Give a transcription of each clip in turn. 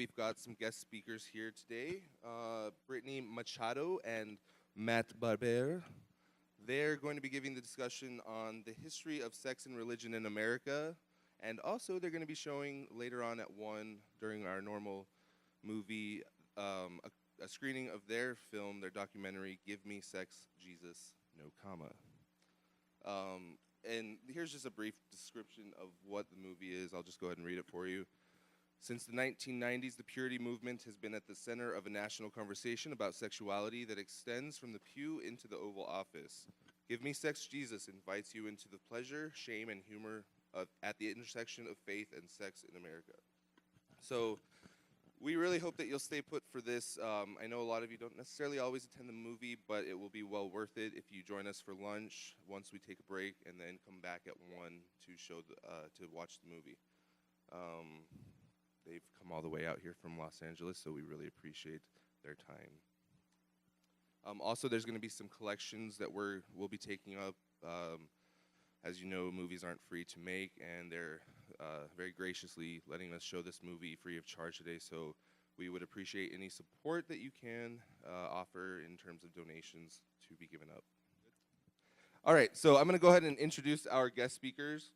we've got some guest speakers here today, Brittany Machado and Matt Barber. They're going to be giving the discussion on the history of sex and religion in America, and also they're going to be showing later on at 1 during our normal movie a screening of their film, their documentary, Give Me Sex, Jesus, No Comma. And here's just a brief description of what the movie is. I'll just go ahead and read it for you. Since the 1990s, the purity movement has been at the center of a national conversation about sexuality that extends from the pew into the Oval Office. Give Me Sex, Jesus invites you into the pleasure, shame, and humor at the intersection of faith and sex in America. So we really hope that you'll stay put for this. I know a lot of you don't necessarily always attend the movie, but it will be well worth it if you join us for lunch once we take a break, and then come back at 1 to watch the movie. They've come all the way out here from Los Angeles, so we really appreciate their time. Also, there's going to be some collections that we'll be taking up. As you know, movies aren't free to make, and they're very graciously letting us show this movie free of charge today, so we would appreciate any support that you can offer in terms of donations to be given up. All right, so I'm going to go ahead and introduce our guest speakers.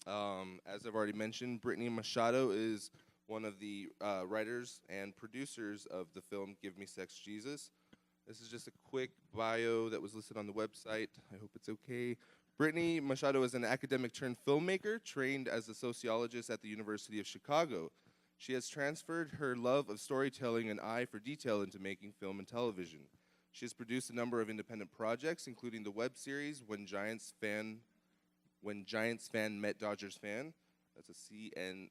As I've already mentioned, Brittany Machado is one of the writers and producers of the film Give Me Sex, Jesus. This is just a quick bio that was listed on the website. I hope it's okay. Brittany Machado is an academic-turned-filmmaker trained as a sociologist at the University of Chicago. She has transferred her love of storytelling and eye for detail into making film and television. She has produced a number of independent projects, including the web series When Giants Fan Met Dodgers Fan. That's a CSN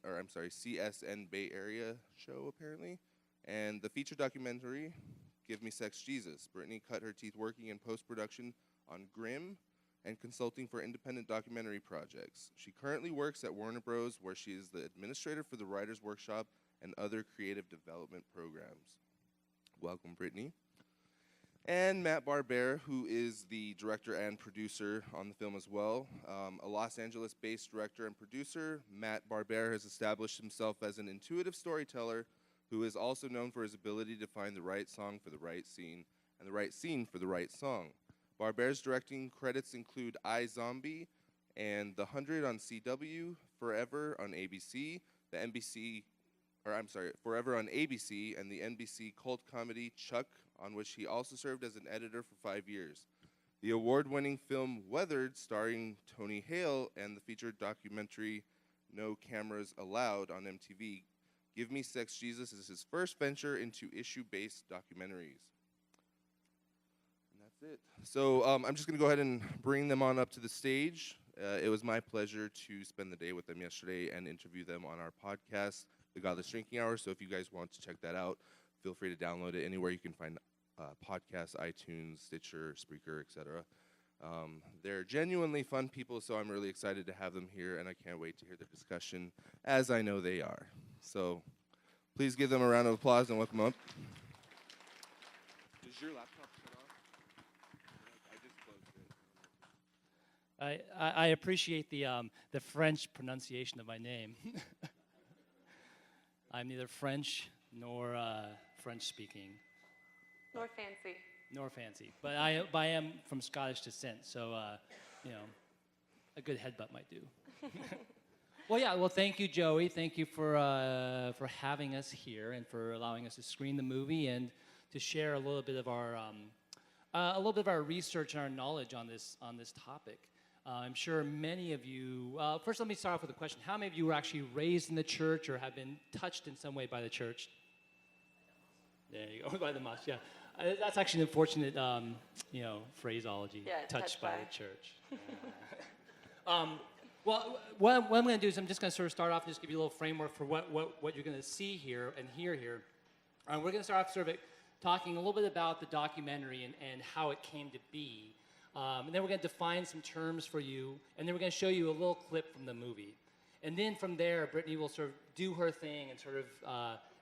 Bay Area show, apparently. And the feature documentary, Give Me Sex, Jesus. Brittany cut her teeth working in post-production on Grimm and consulting for independent documentary projects. She currently works at Warner Bros., where she is the administrator for the Writers' Workshop and other creative development programs. Welcome, Brittany. And Matt Barber, who is the director and producer on the film as well. A Los Angeles-based director and producer, Matt Barber has established himself as an intuitive storyteller who is also known for his ability to find the right song for the right scene and the right scene for the right song. Barber's directing credits include iZombie and The 100 on CW, Forever on ABC, Forever on ABC, and the NBC cult comedy Chuck, on which he also served as an editor for 5 years. The award-winning film Weathered, starring Tony Hale, and the featured documentary No Cameras Allowed on MTV, Give Me Sex, Jesus is his first venture into issue-based documentaries. It. So I'm just going to go ahead and bring them on up to the stage. It was my pleasure to spend the day with them yesterday and interview them on our podcast, The Godless Drinking Hour. So if you guys want to check that out, feel free to download it anywhere you can find podcasts, iTunes, Stitcher, Spreaker, etc. They're genuinely fun people, so I'm really excited to have them here, and I can't wait to hear the discussion, as I know they are. So please give them a round of applause and welcome up. Does your laptop turn on? I appreciate the French pronunciation of my name. I'm neither French nor French speaking. Nor fancy. Nor fancy. But I am from Scottish descent, so a good headbutt might do. Well, thank you, Joey. Thank you for having us here and for allowing us to screen the movie and to share a little bit of our research and our knowledge on this topic. I'm sure many of you, first let me start off with a question. How many of you were actually raised in the church or have been touched in some way by the church? There you go, by the mosque, yeah. That's actually an unfortunate, phraseology, yeah, touched by the church. Well, what I'm going to do is I'm just going to sort of start off and just give you a little framework for what you're going to see here and hear here. We're going to start off sort of talking a little bit about the documentary and how it came to be. And then we're going to define some terms for you, and then we're going to show you a little clip from the movie. And then from there, Brittany will sort of do her thing and sort of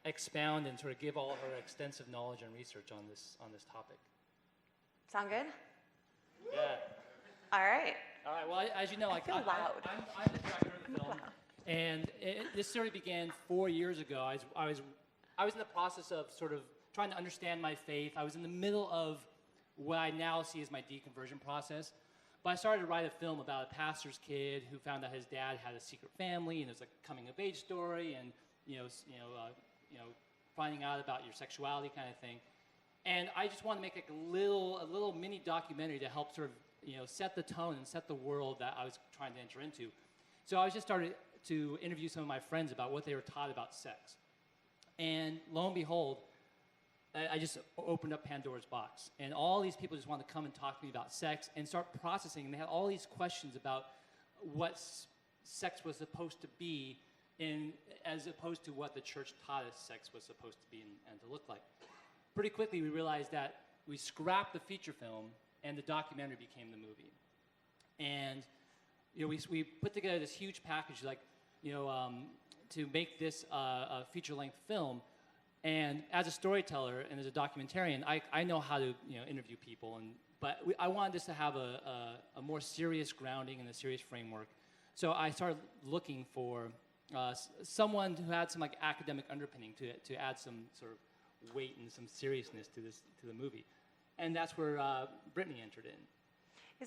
expound and sort of give all her extensive knowledge and research on this topic. Sound good? Yeah. All right. All right. Well, as you know, I feel loud. I'm the director of the film, and this story began 4 years ago. I I was in the process of sort of trying to understand my faith. I was in the middle of what I now see as my deconversion process. But I started to write a film about a pastor's kid who found out his dad had a secret family, and it was a coming-of-age story, and finding out about your sexuality kind of thing. And I just wanted to make like a little mini documentary to help sort of set the tone and set the world that I was trying to enter into. So I just started to interview some of my friends about what they were taught about sex. And lo and behold, I just opened up Pandora's box. And all these people just wanted to come and talk to me about sex and start processing. And they had all these questions about what sex was supposed to be as opposed to what the church taught us sex was supposed to be and to look like. Pretty quickly, we realized that we scrapped the feature film and the documentary became the movie. And we put together this huge package, to make this a feature-length film. And as a storyteller and as a documentarian, I know how to interview people, but I wanted this to have a more serious grounding and a serious framework. So I started looking for someone who had some academic underpinning to add some sort of weight and some seriousness to the movie, and that's where Brittany entered in.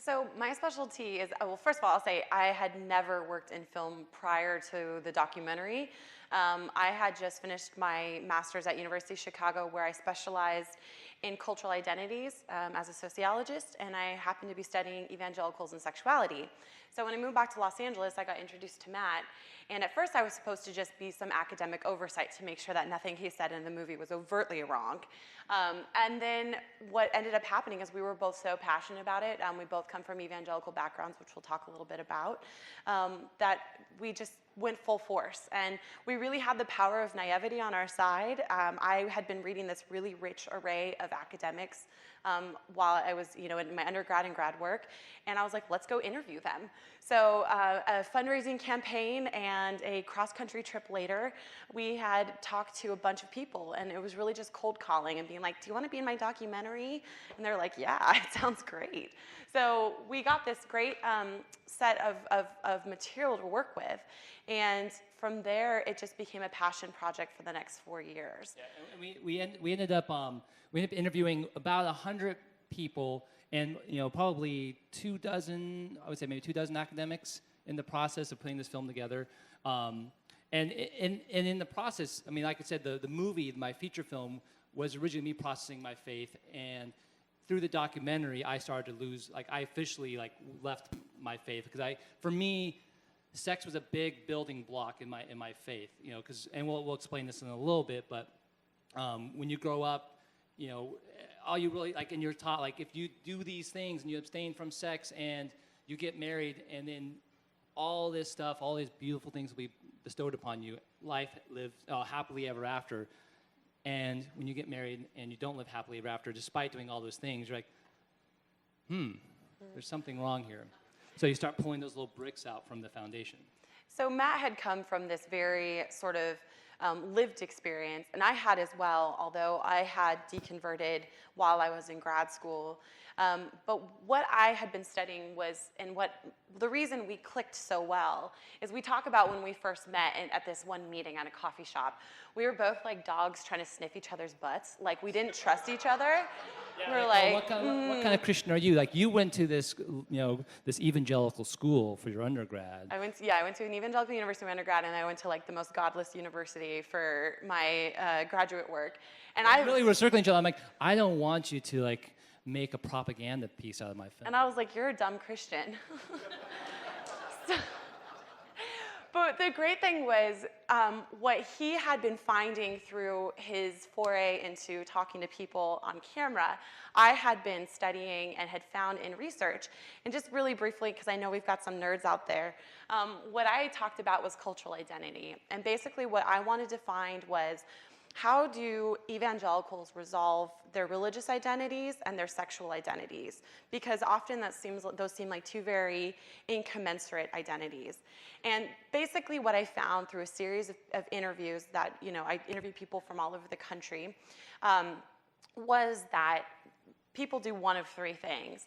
So my specialty is, well, first of all, I'll say I had never worked in film prior to the documentary. I had just finished my master's at University of Chicago, where I specialized in cultural identities as a sociologist, and I happened to be studying evangelicals and sexuality. So when I moved back to Los Angeles, I got introduced to Matt, and at first I was supposed to just be some academic oversight to make sure that nothing he said in the movie was overtly wrong. And then what ended up happening is we were both so passionate about it. We both come from evangelical backgrounds, which we'll talk a little bit about, that we just went full force. And we really had the power of naivety on our side. I had been reading this really rich array of academics while I was in my undergrad and grad work, and I was like, let's go interview them. So a fundraising campaign and a cross-country trip later, we had talked to a bunch of people, and it was really just cold calling and being like, do you want to be in my documentary? And they're like, yeah, it sounds great. So we got this great set of material to work with, and from there, it just became a passion project for the next 4 years. Yeah, and we ended up interviewing about 100 people, and probably 24, I would say maybe 24 academics in the process of putting this film together. And in the process, I mean, like I said, the movie, my feature film, was originally me processing my faith, and through the documentary, I started to lose, I officially left my faith, because for me, sex was a big building block in my faith, and we'll explain this in a little bit, but when you grow up, all you really, and you're taught, if you do these things and you abstain from sex and you get married, and then all this stuff, all these beautiful things will be bestowed upon you, life lives happily ever after. And when you get married and you don't live happily ever after, despite doing all those things, you're like, there's something wrong here. So you start pulling those little bricks out from the foundation. So Matt had come from this very sort of lived experience, and I had as well, although I had deconverted while I was in grad school. But what I had been studying was, and the reason we clicked so well is we talk about when we first met at this one meeting at a coffee shop. We were both like dogs trying to sniff each other's butts. We didn't trust each other. Yeah, we're like, what kind of Christian are you? You went to this, this evangelical school for your undergrad. I went to an evangelical university for my undergrad, and I went to the most godless university for my graduate work. And I really were circling each other. I'm like, I don't want you to make a propaganda piece out of my film. And I was like, you're a dumb Christian. But the great thing was what he had been finding through his foray into talking to people on camera, I had been studying and had found in research. And just really briefly, because I know we've got some nerds out there, what I talked about was cultural identity. And basically what I wanted to find was, how do evangelicals resolve their religious identities and their sexual identities? Because often those seem like two very incommensurate identities. And basically what I found through a series of interviews that, I interviewed people from all over the country, was that people do one of three things.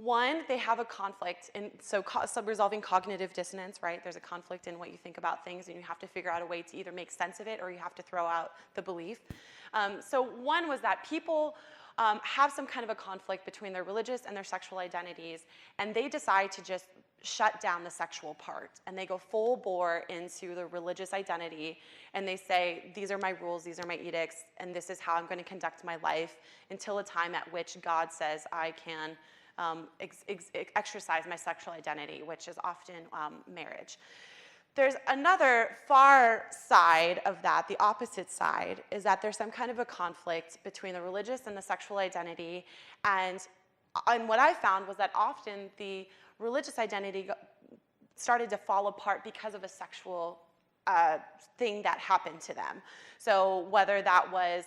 One, they have a conflict, and so resolving cognitive dissonance, right? There's a conflict in what you think about things, and you have to figure out a way to either make sense of it or you have to throw out the belief. So one was that people have some kind of a conflict between their religious and their sexual identities, and they decide to just shut down the sexual part, and they go full bore into the religious identity, and they say, these are my rules, these are my edicts, and this is how I'm going to conduct my life until a time at which God says I can exercise my sexual identity, which is often marriage. There's another far side of that, the opposite side, is that there's some kind of a conflict between the religious and the sexual identity, and what I found was that often the religious identity started to fall apart because of a sexual thing that happened to them. So whether that was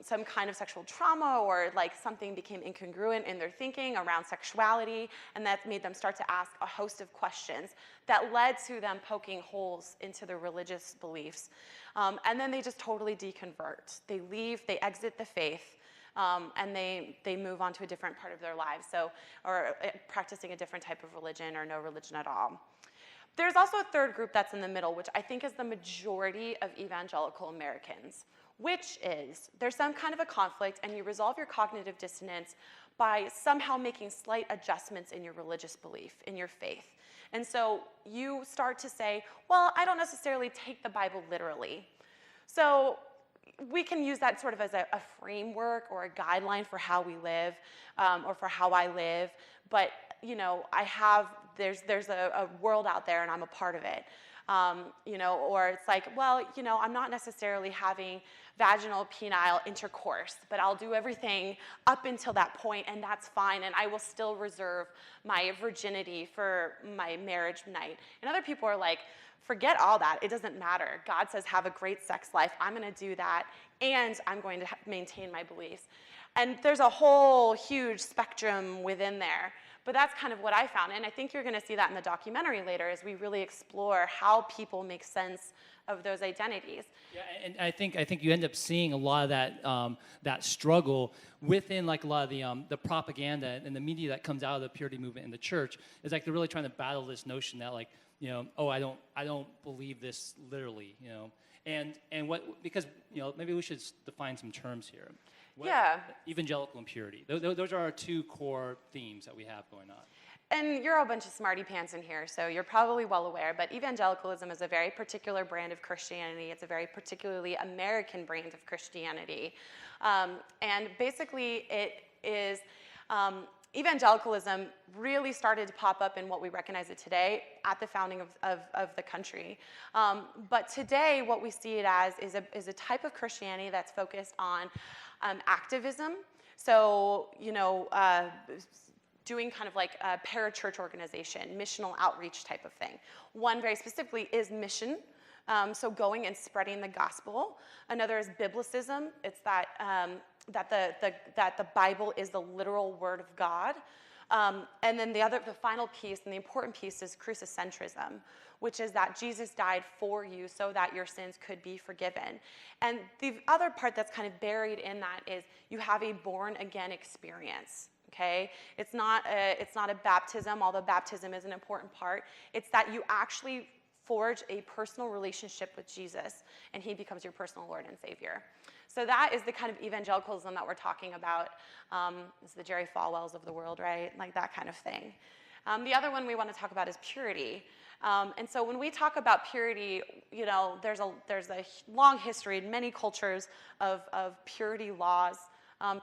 some kind of sexual trauma or like something became incongruent in their thinking around sexuality, and that made them start to ask a host of questions that led to them poking holes into their religious beliefs. And then they just totally deconvert. They leave, they exit the faith, and they move on to a different part of their lives, or practicing a different type of religion or no religion at all. There's also a third group that's in the middle, which I think is the majority of evangelical Americans, which is there's some kind of a conflict, and you resolve your cognitive dissonance by somehow making slight adjustments in your religious belief, in your faith. And so you start to say, well, I don't necessarily take the Bible literally. So we can use that sort of as a framework or a guideline for how we live, or for how I live, but you know, there's a world out there and I'm a part of it. You know, or it's like, well, you know, I'm not necessarily having vaginal penile intercourse, but I'll do everything up until that point, and that's fine, and I will still reserve my virginity for my marriage night. And other people are like, forget all that, it doesn't matter. God says have a great sex life, I'm gonna do that, and I'm going to maintain my beliefs. And there's a whole huge spectrum within there. But that's kind of what I found, and I think you're going to see that in the documentary later as we really explore how people make sense of those identities. Yeah, and I think you end up seeing a lot of that that struggle within like a lot of the propaganda and the media that comes out of the purity movement in the church. Is like they're really trying to battle this notion that like, you know, oh, I don't believe this literally, you know, and what, because, you know, maybe we should define some terms here. Yeah. Evangelical and purity. Those are our two core themes that we have going on. And you're a bunch of smarty pants in here, so you're probably well aware, but evangelicalism is a very particular brand of Christianity. It's a very particularly American brand of Christianity. And basically it is, evangelicalism really started to pop up in what we recognize it today at the founding of the country. But today what we see it as is a type of Christianity that's focused on activism. So, you know, doing kind of like a parachurch organization, missional outreach type of thing. One very specifically is mission, so going and spreading the gospel. Another is biblicism. It's that that the Bible is the literal word of God. And then the final piece and the important piece is crucicentrism, which is that Jesus died for you so that your sins could be forgiven. And the other part that's kind of buried in that is you have a born again experience. Okay? It's not a baptism, although baptism is an important part. It's that you actually forge a personal relationship with Jesus, and he becomes your personal Lord and Savior. So that is the kind of evangelicalism that we're talking about. It's the Jerry Falwells of the world, right? Like that kind of thing. The other one we want to talk about is purity. And so when we talk about purity, you know, there's a long history in many cultures of purity laws,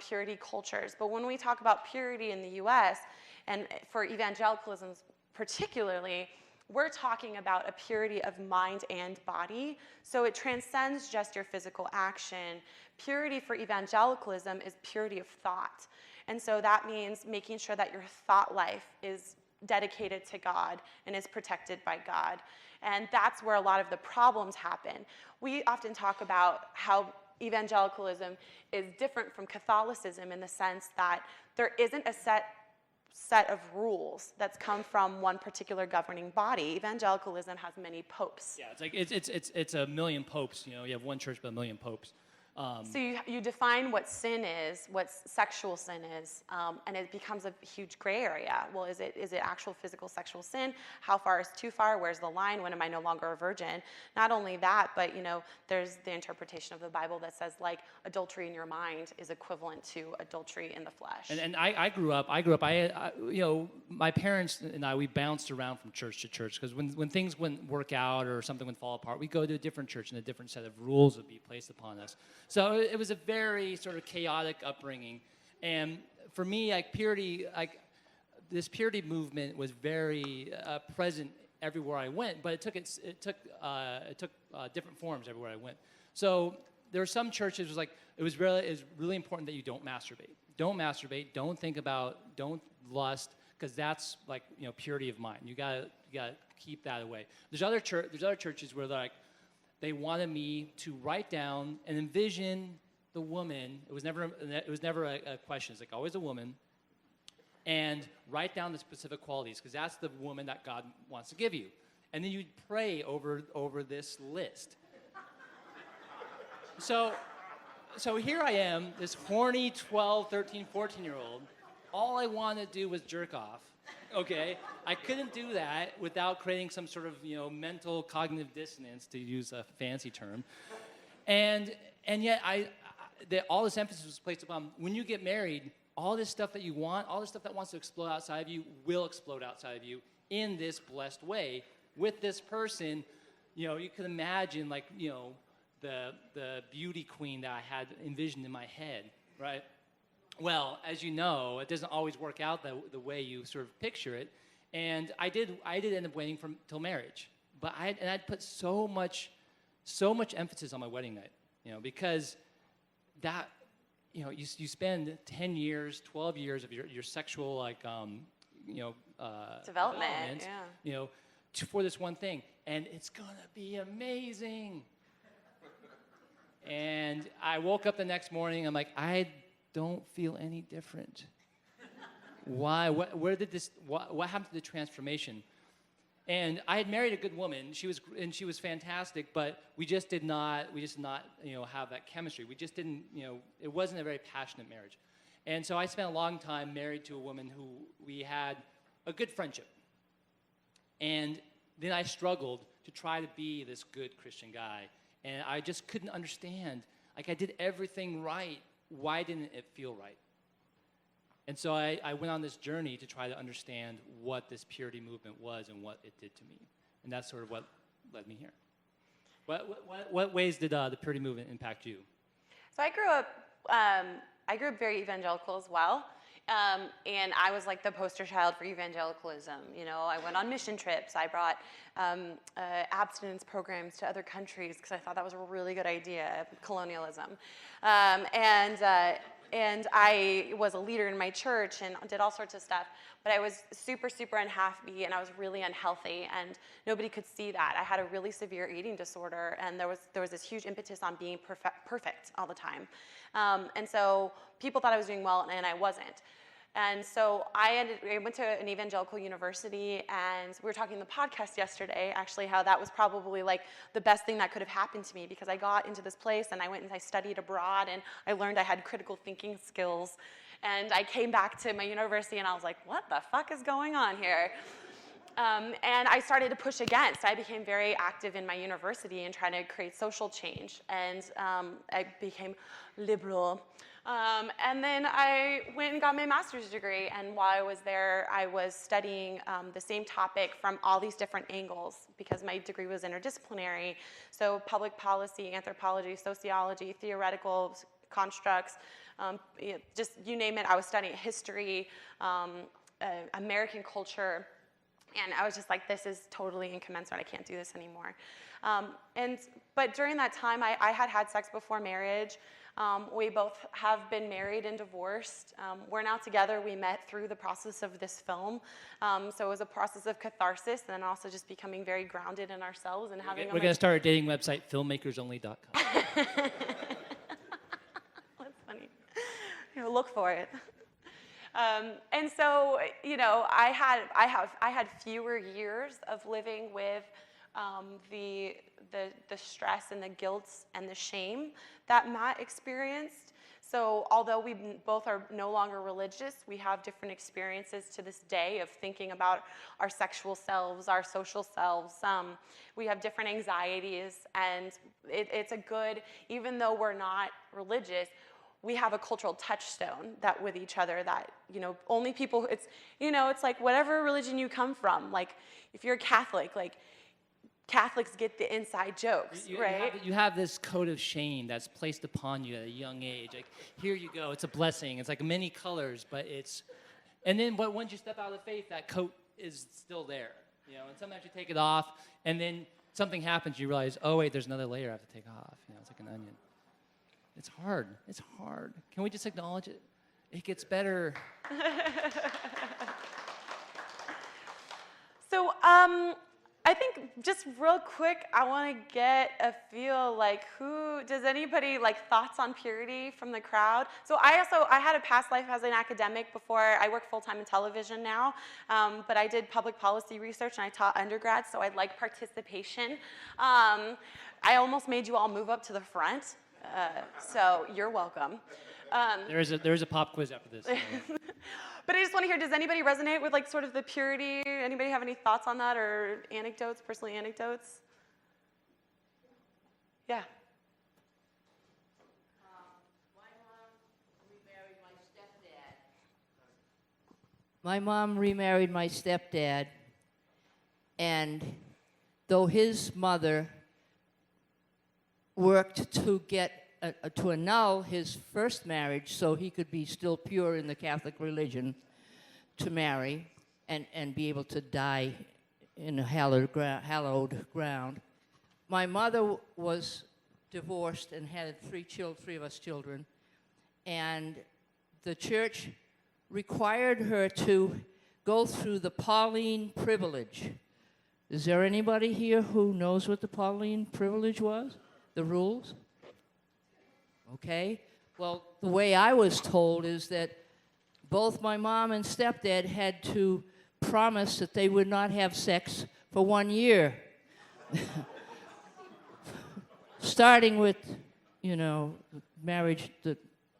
purity cultures. But when we talk about purity in the U.S., and for evangelicalism particularly, we're talking about a purity of mind and body. So it transcends just your physical action. Purity for evangelicalism is purity of thought. And so that means making sure that your thought life is dedicated to God and is protected by God. And that's where a lot of the problems happen. We often talk about how evangelicalism is different from Catholicism in the sense that there isn't a set of rules that's come from one particular governing body. Evangelicalism has many popes. Yeah, it's like it's a million popes. You know, you have one church but a million popes. So you define what sin is, what sexual sin is, and it becomes a huge gray area. Well, is it actual physical sexual sin? How far is too far? Where's the line? When am I no longer a virgin? Not only that, but there's the interpretation of the Bible that says like adultery in your mind is equivalent to adultery in the flesh. And I grew up. My parents and I, we bounced around from church to church because when things wouldn't work out or something would fall apart, we go to a different church and a different set of rules would be placed upon us. So it was a very sort of chaotic upbringing, and for me, this purity movement was very present everywhere I went, but it took different forms everywhere I went. So there were some churches it was really important that you don't masturbate. Don't masturbate. Don't think about. Don't lust, because that's purity of mind. You gotta keep that away. There's other churches where they wanted me to write down and envision the woman. It was never a question. It's like always a woman, and write down the specific qualities because that's the woman that God wants to give you. And then you pray over this list. So here I am, this horny 12, 13, 14-year-old. All I wanted to do was jerk off. Okay, I couldn't do that without creating some sort of mental cognitive dissonance, to use a fancy term, and yet all this emphasis was placed upon when you get married, all this stuff that you want, all this stuff that wants to explode outside of you will explode outside of you in this blessed way with this person. You can imagine the beauty queen that I had envisioned in my head, right? Well, as you know, it doesn't always work out the way you sort of picture it, and I did end up waiting till marriage, but I'd put so much emphasis on my wedding night, because that, you spend 10 years, 12 years of your sexual development, for this one thing, and it's gonna be amazing. And I woke up the next morning, I'm like, I don't feel any different. Why? Where did this? What happened to the transformation? And I had married a good woman. She was fantastic, but we just did not have that chemistry. We just didn't, it wasn't a very passionate marriage. And so I spent a long time married to a woman who we had a good friendship. And then I struggled to try to be this good Christian guy, and I just couldn't understand. I did everything right. Why didn't it feel right? And so I went on this journey to try to understand what this purity movement was and what it did to me. And that's sort of what led me here. What ways did the purity movement impact you? So I grew up very evangelical as well. And I was like the poster child for evangelicalism. I went on mission trips. I brought abstinence programs to other countries because I thought that was a really good idea, colonialism. And I was a leader in my church and did all sorts of stuff. But I was super, super unhappy, and I was really unhealthy, and nobody could see that. I had a really severe eating disorder, and there was this huge impetus on being perfect all the time. And so people thought I was doing well, and I wasn't. And so I went to an evangelical university, and we were talking in the podcast yesterday, actually, how that was probably the best thing that could have happened to me, because I got into this place and I went and I studied abroad, and I learned I had critical thinking skills. And I came back to my university and I was like, what the fuck is going on here? And I started to push against. I became very active in my university and trying to create social change. And I became liberal. And then I went and got my master's degree. And while I was there, I was studying the same topic from all these different angles, because my degree was interdisciplinary. So public policy, anthropology, sociology, theoretical constructs, just you name it. I was studying history, American culture. And I was just like, this is totally incommensurate. I can't do this anymore. But during that time, I had sex before marriage. We both have been married and divorced. We're now together. We met through the process of this film. So it was a process of catharsis, and then also just becoming very grounded in ourselves and having. We're going to start a dating website, filmmakersonly.com. That's funny. Look for it. And so, I had fewer years of living with the stress and the guilt and the shame that Matt experienced. So although we both are no longer religious, we have different experiences to this day of thinking about our sexual selves, our social selves. We have different anxieties, and it's a good, even though we're not religious, we have a cultural touchstone that with each other that, only people, it's like whatever religion you come from, like if you're a Catholic, like Catholics get the inside jokes, right? You have this coat of shame that's placed upon you at a young age. Like, here you go, it's a blessing. It's like many colors, but but once you step out of the faith, that coat is still there, and sometimes you take it off, and then something happens, you realize, oh wait, there's another layer I have to take off. It's like an onion. It's hard. It's hard. Can we just acknowledge it? It gets better. So, I think just real quick, I want to get a feel like does anybody like thoughts on purity from the crowd? So I had a past life as an academic before. I work full-time in television now, but I did public policy research and I taught undergrads, so I'd like participation. I almost made you all move up to the front, so you're welcome. There is a pop quiz after this. So. But I just want to hear, does anybody resonate with like sort of the purity? Anybody have any thoughts on that or anecdotes, personally anecdotes? Yeah. My mom remarried my stepdad, and though his mother worked to get to annul his first marriage so he could be still pure in the Catholic religion to marry and be able to die in a hallowed ground. My mother was divorced and had three of us children, and the church required her to go through the Pauline privilege. Is there anybody here who knows what the Pauline privilege was? The rules? Okay, well, the way I was told is that both my mom and stepdad had to promise that they would not have sex for 1 year. Starting with, the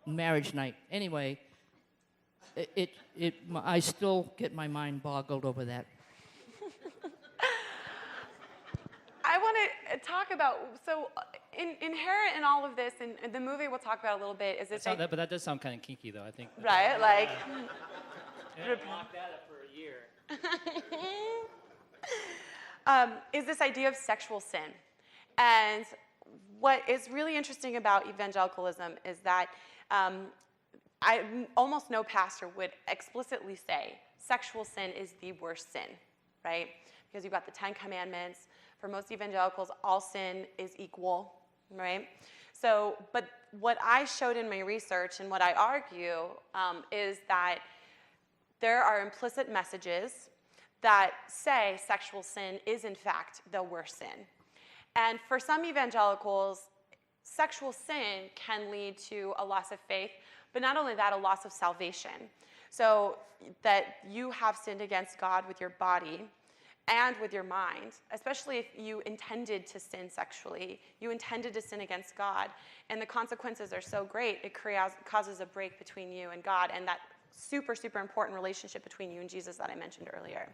marriage night. Anyway, I still get my mind boggled over that. I want to talk about, so inherent in all of this, and the movie we'll talk about a little bit, is this... But that does sound kind of kinky, though, I think. Right, like... Lock that up for a year. Is this idea of sexual sin. And what is really interesting about evangelicalism is that almost no pastor would explicitly say sexual sin is the worst sin, right? Because you've got the 10 Commandments. For most evangelicals, all sin is equal, right? So, but what I showed in my research and what I argue is that there are implicit messages that say sexual sin is in fact the worst sin. And for some evangelicals, sexual sin can lead to a loss of faith, but not only that, a loss of salvation. So that you have sinned against God with your body and with your mind, especially if you intended to sin sexually, you intended to sin against God, and the consequences are so great, it causes a break between you and God, and that super, super important relationship between you and Jesus that I mentioned earlier.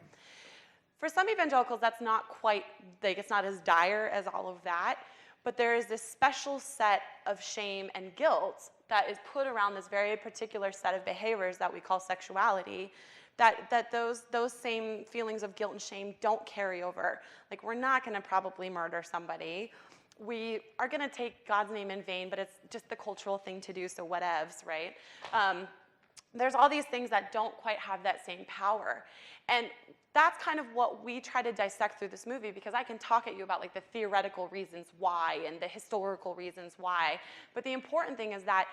For some evangelicals, that's not quite, it's not as dire as all of that, but there is this special set of shame and guilt that is put around this very particular set of behaviors that we call sexuality, that those same feelings of guilt and shame don't carry over. Like, we're not going to probably murder somebody. We are going to take God's name in vain, but it's just the cultural thing to do, so whatevs, right? There's all these things that don't quite have that same power. And that's kind of what we try to dissect through this movie, because I can talk at you about like the theoretical reasons why and the historical reasons why. But the important thing is that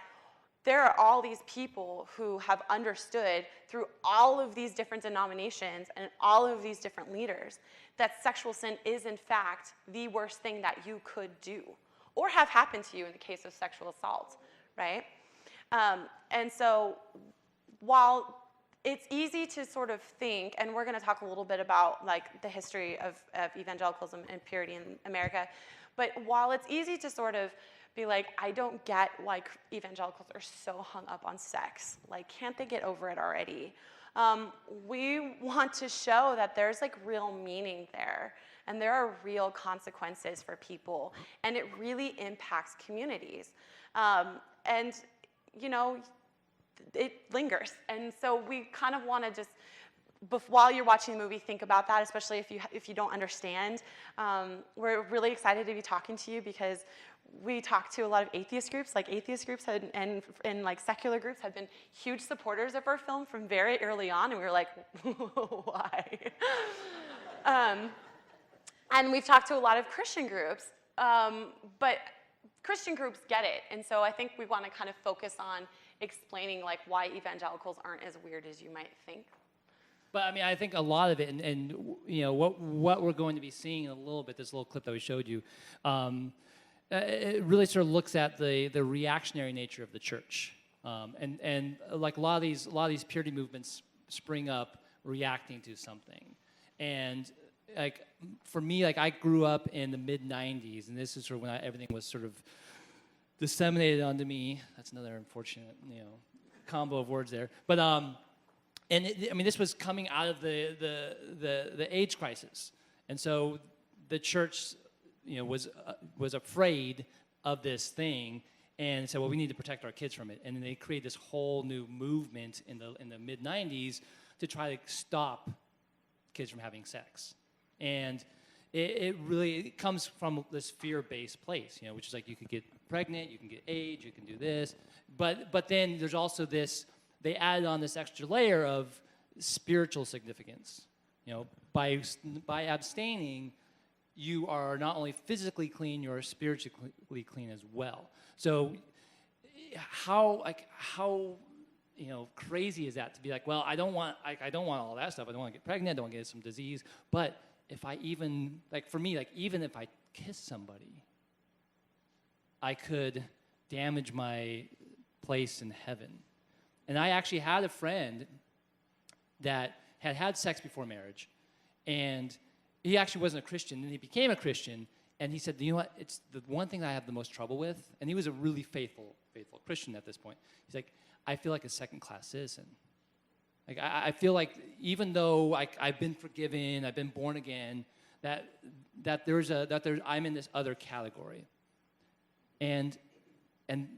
there are all these people who have understood through all of these different denominations and all of these different leaders that sexual sin is in fact the worst thing that you could do or have happened to you in the case of sexual assault, right? And so while it's easy to sort of think, and we're going to talk a little bit about like the history of evangelicalism and purity in America, but while it's easy to sort of be like, I don't get why evangelicals are so hung up on sex. Like, can't they get over it already? We want to show that there's like real meaning there, and there are real consequences for people, and it really impacts communities. And, you know, it lingers. And so we kind of want to just, while you're watching the movie, think about that, especially if you don't understand. We're really excited to be talking to you because we talk to a lot of atheist groups. Like atheist groups and like secular groups have been huge supporters of our film from very early on, and we were like, why? And we've talked to a lot of Christian groups, but Christian groups get it, and so I think we want to kind of focus on explaining like why evangelicals aren't as weird as you might think. But I mean, I think a lot of it, and you know, what we're going to be seeing in a little bit, this little clip that we showed you, it really sort of looks at the reactionary nature of the church, and like a lot of these purity movements spring up reacting to something, and like for me, like I grew up in the mid '90s, and this is sort of when everything was sort of disseminated onto me. That's another unfortunate, you know, combo of words there. But I mean, this was coming out of the AIDS crisis, and so the church, you know, was afraid of this thing, and said, well, we need to protect our kids from it. And then they created this whole new movement in the mid '90s to try to stop kids from having sex, and it really comes from this fear-based place, you know, which is like you could get pregnant, you can get AIDS, you can do this, but then there's also this, they added on this extra layer of spiritual significance. You know, by abstaining, you are not only physically clean, you are spiritually clean as well. So how you know, crazy is that to be like, well, I don't want all that stuff. I don't want to get pregnant, I don't want to get some disease, but if I even, like for me, like even if I kiss somebody, I could damage my place in heaven. And I actually had a friend that had sex before marriage, and he actually wasn't a Christian, and he became a Christian, and he said, you know what, it's the one thing that I have the most trouble with, and he was a really faithful Christian at this point. He's like, I feel like a second-class citizen. Like I feel like even though I've been forgiven, I've been born again, that I'm in this other category, and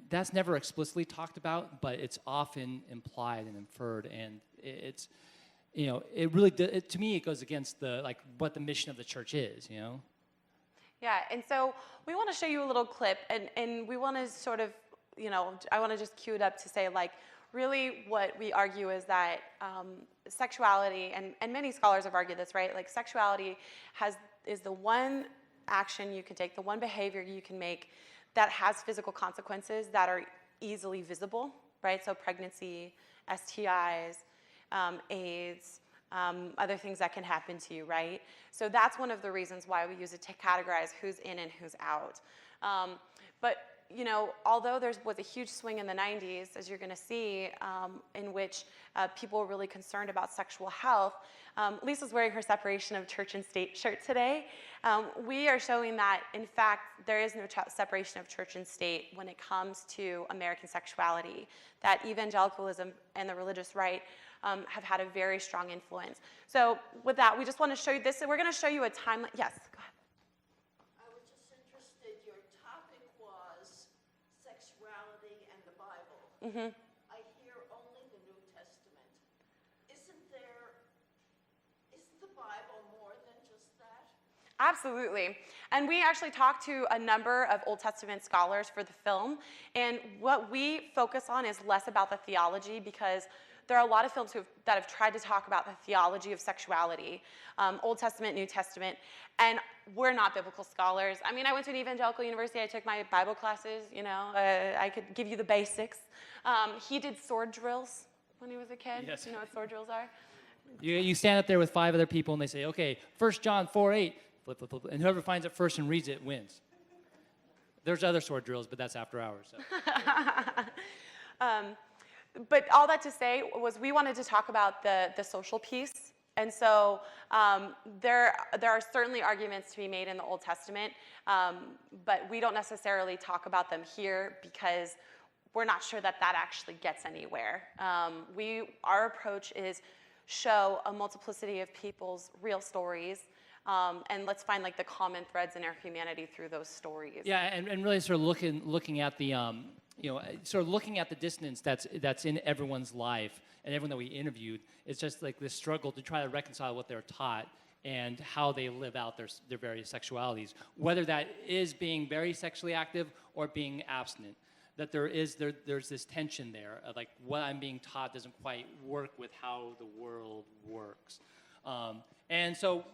that's never explicitly talked about, but it's often implied and inferred, and it's, you know, it really to me it goes against what the mission of the church is, you know. Yeah, and so we want to show you a little clip, and we want to sort of, you know, I want to just cue it up to say, like, really what we argue is that sexuality, and many scholars have argued this, right? Like sexuality is the one action you can take, the one behavior you can make that has physical consequences that are easily visible, right? So pregnancy, STIs, AIDS, other things that can happen to you, right? So that's one of the reasons why we use it to categorize who's in and who's out. But you know, although there was a huge swing in the 90s, as you're going to see, in which people were really concerned about sexual health, Lisa's wearing her separation of church and state shirt today. We are showing that, in fact, there is no separation of church and state when it comes to American sexuality, that evangelicalism and the religious right have had a very strong influence. So with that, we just want to show you this. We're going to show you a timeline. Yes, go ahead. Mm-hmm. I hear only the New Testament. Isn't the Bible more than just that? Absolutely. And we actually talked to a number of Old Testament scholars for the film, and what we focus on is less about the theology, because there are a lot of films that have tried to talk about the theology of sexuality, Old Testament, New Testament, and we're not biblical scholars. I mean, I went to an evangelical university, I took my Bible classes, you know, I could give you the basics. He did sword drills when he was a kid. Yes. You know what sword drills are? You stand up there with 5 other people, and they say, okay, 1 John 4:8, flip, flip, flip, and whoever finds it first and reads it wins. There's other sword drills, but that's after hours. So. but all that to say was we wanted to talk about the social piece. And so there are certainly arguments to be made in the Old Testament, but we don't necessarily talk about them here because we're not sure that actually gets anywhere. Our approach is show a multiplicity of people's real stories, and let's find like the common threads in our humanity through those stories. Yeah, and really sort of looking at the sort of looking at the dissonance that's in everyone's life and everyone that we interviewed. It's just like this struggle to try to reconcile what they're taught and how they live out their various sexualities, whether that is being very sexually active or being abstinent. That there's this tension there of like what I'm being taught doesn't quite work with how the world works, and so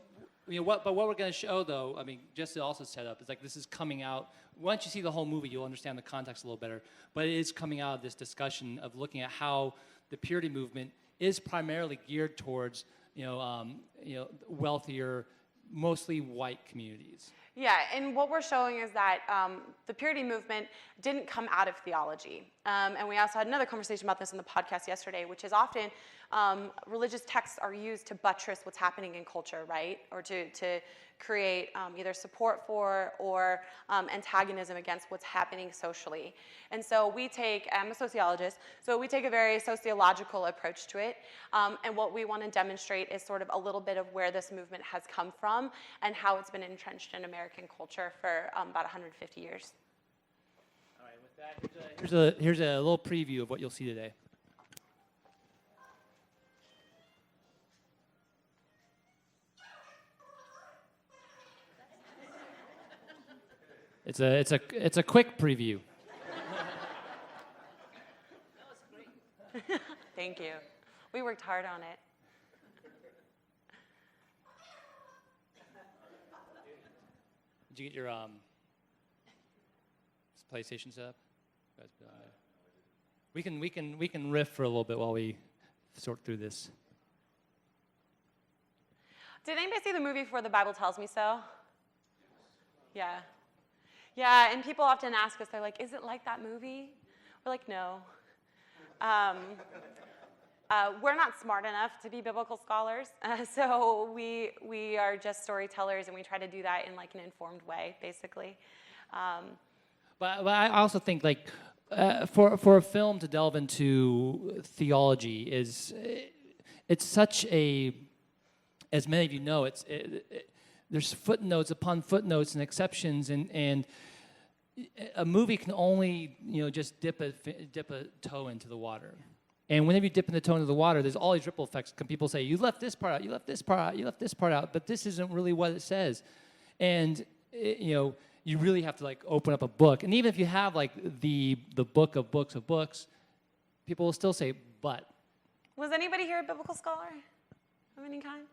what we're going to show though, I mean, just to also set up, is like this is coming out. Once you see the whole movie, you'll understand the context a little better. But it is coming out of this discussion of looking at how the purity movement is primarily geared towards wealthier, mostly white communities. Yeah, and what we're showing is that the purity movement didn't come out of theology. And we also had another conversation about this in the podcast yesterday, which is often religious texts are used to buttress what's happening in culture, right? Or to create either support for or antagonism against what's happening socially. And so I'm a sociologist, so we take a very sociological approach to it. And what we want to demonstrate is sort of a little bit of where this movement has come from and how it's been entrenched in American culture for about 150 years. All right, with that, here's a little preview of what you'll see today. It's a quick preview. Thank you. We worked hard on it. Did you get your PlayStation set up? You guys put it on there. We can riff for a little bit while we sort through this. Did anybody see the movie For the Bible Tells Me So? Yeah. Yeah, and people often ask us, they're like, is it like that movie? We're like, no. We're not smart enough to be biblical scholars, so we are just storytellers, and we try to do that in like an informed way, basically. But I also think like for a film to delve into theology it's such a, as many of you know, there's footnotes upon footnotes and exceptions, and a movie can only just dip a toe into the water. And whenever you dip in the toe into the water, there's all these ripple effects. People say, you left this part out, you left this part out, you left this part out, but this isn't really what it says. And you really have to like open up a book. And even if you have like the book of books of books, people will still say, but. Was anybody here a biblical scholar of any kind?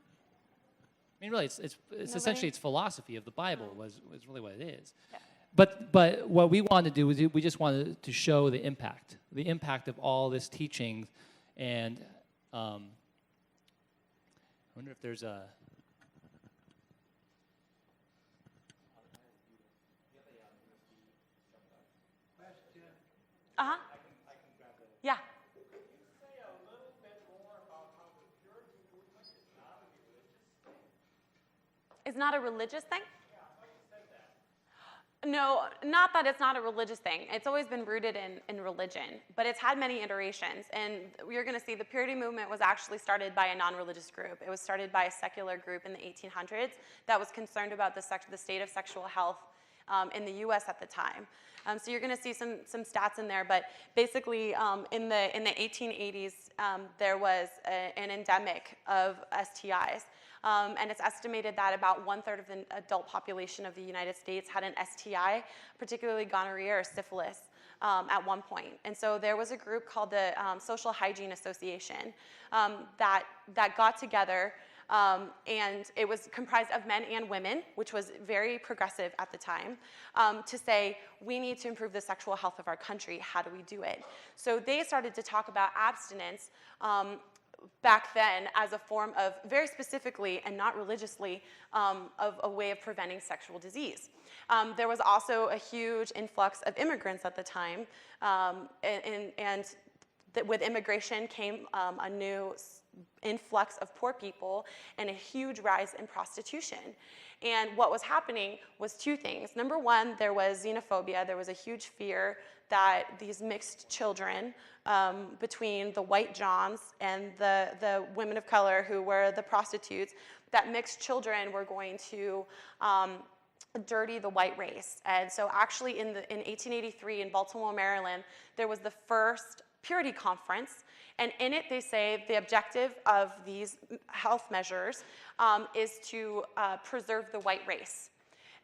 I mean, really, it's essentially it's philosophy of the Bible was really what it is. Yeah. But what we wanted to do was we just wanted to show the impact of all this teaching, and I wonder if there's a. Uh-huh. Yeah. It's not a religious thing? No, not that it's not a religious thing. It's always been rooted in religion, but it's had many iterations. And you're going to see the purity movement was actually started by a non-religious group. It was started by a secular group in the 1800s that was concerned about the state of sexual health in the U.S. at the time. So you're going to see some stats in there, but basically in the 1880s there was an endemic of STIs. And it's estimated that about 1/3 of the adult population of the United States had an STI, particularly gonorrhea or syphilis, at one point. And so there was a group called the Social Hygiene Association that got together, and it was comprised of men and women, which was very progressive at the time, to say, we need to improve the sexual health of our country. How do we do it? So they started to talk about abstinence back then as a form of, very specifically and not religiously, of a way of preventing sexual disease. There was also a huge influx of immigrants at the time, and that with immigration came a new influx of poor people and a huge rise in prostitution. And what was happening was two things. Number one, there was xenophobia. There was a huge fear that these mixed children between the white Johns and the women of color who were the prostitutes, that mixed children were going to dirty the white race. And so actually in 1883 in Baltimore, Maryland, there was the first purity conference, and in it they say the objective of these health measures is to preserve the white race.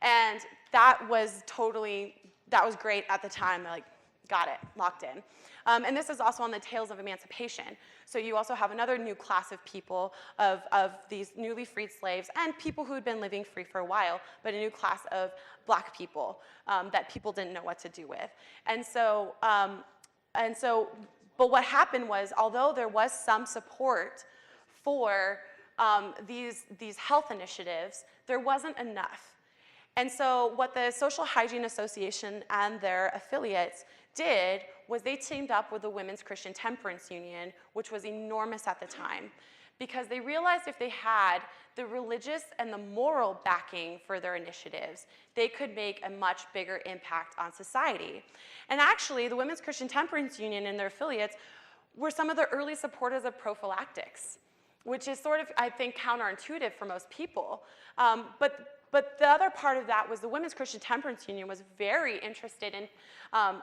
And that was great at the time. They're like, got it, locked in. And this is also on the tails of emancipation. So you also have another new class of people, of these newly freed slaves and people who had been living free for a while, but a new class of black people that people didn't know what to do with. But what happened was, although there was some support for these health initiatives, there wasn't enough. And so what the Social Hygiene Association and their affiliates did was they teamed up with the Women's Christian Temperance Union, which was enormous at the time, because they realized if they had the religious and the moral backing for their initiatives, they could make a much bigger impact on society. And actually, the Women's Christian Temperance Union and their affiliates were some of the early supporters of prophylactics, which is sort of, I think, counterintuitive for most people. But the other part of that was the Women's Christian Temperance Union was very interested in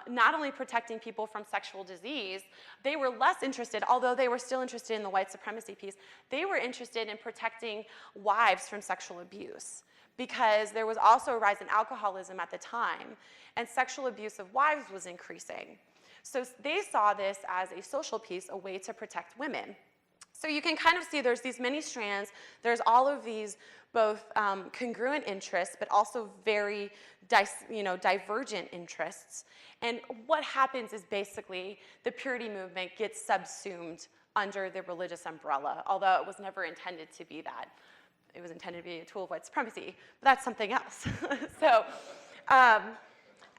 not only protecting people from sexual disease, they were less interested, although they were still interested in the white supremacy piece, they were interested in protecting wives from sexual abuse, because there was also a rise in alcoholism at the time, and sexual abuse of wives was increasing. So they saw this as a social piece, a way to protect women. So you can kind of see there's these many strands, there's all of these both congruent interests, but also very divergent interests. And what happens is basically the purity movement gets subsumed under the religious umbrella, although it was never intended to be that. It was intended to be a tool of white supremacy, but that's something else.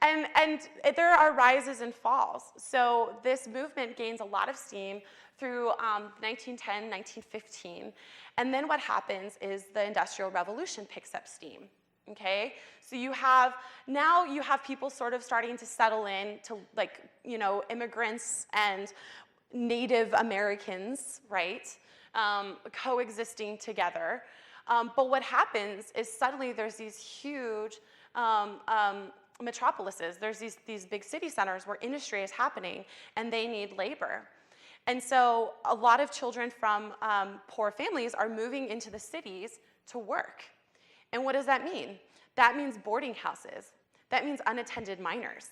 And there are rises and falls. So this movement gains a lot of steam through 1910, 1915. And then what happens is the Industrial Revolution picks up steam, okay? So now you have people sort of starting to settle in to immigrants and Native Americans, right? Coexisting together. But what happens is suddenly there's these huge metropolises. There's these big city centers where industry is happening and they need labor. And so a lot of children from poor families are moving into the cities to work. And what does that mean? That means boarding houses. That means unattended minors.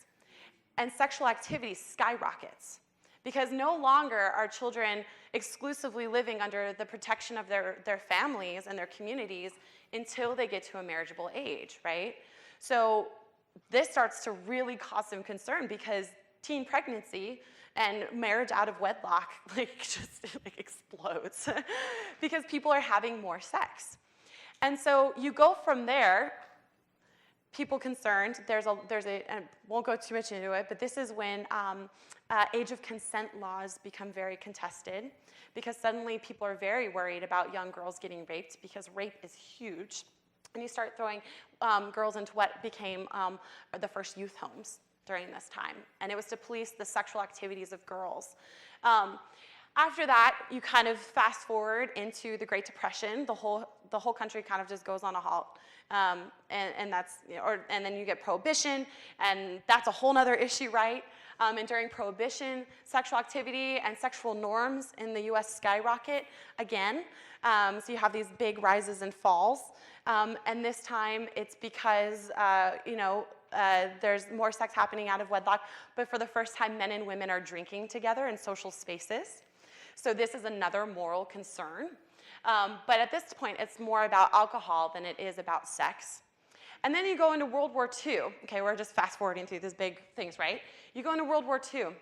And sexual activity skyrockets, because no longer are children exclusively living under the protection of their families and their communities until they get to a marriageable age, right? So this starts to really cause some concern, because teen pregnancy and marriage out of wedlock just explodes because people are having more sex. And so you go from there, people concerned, I won't go too much into it, but this is when age of consent laws become very contested, because suddenly people are very worried about young girls getting raped, because rape is huge. And you start throwing girls into what became the first youth homes during this time. And it was to police the sexual activities of girls. After that, you kind of fast forward into the Great Depression. The whole country kind of just goes on a halt. And then you get Prohibition, and that's a whole other issue, right? And during Prohibition, sexual activity and sexual norms in the US skyrocket again. So you have these big rises and falls. And this time it's because, there's more sex happening out of wedlock, but for the first time, men and women are drinking together in social spaces. So this is another moral concern. But at this point, it's more about alcohol than it is about sex. And then you go into World War II. Okay, we're just fast forwarding through these big things, right? You go into World War II,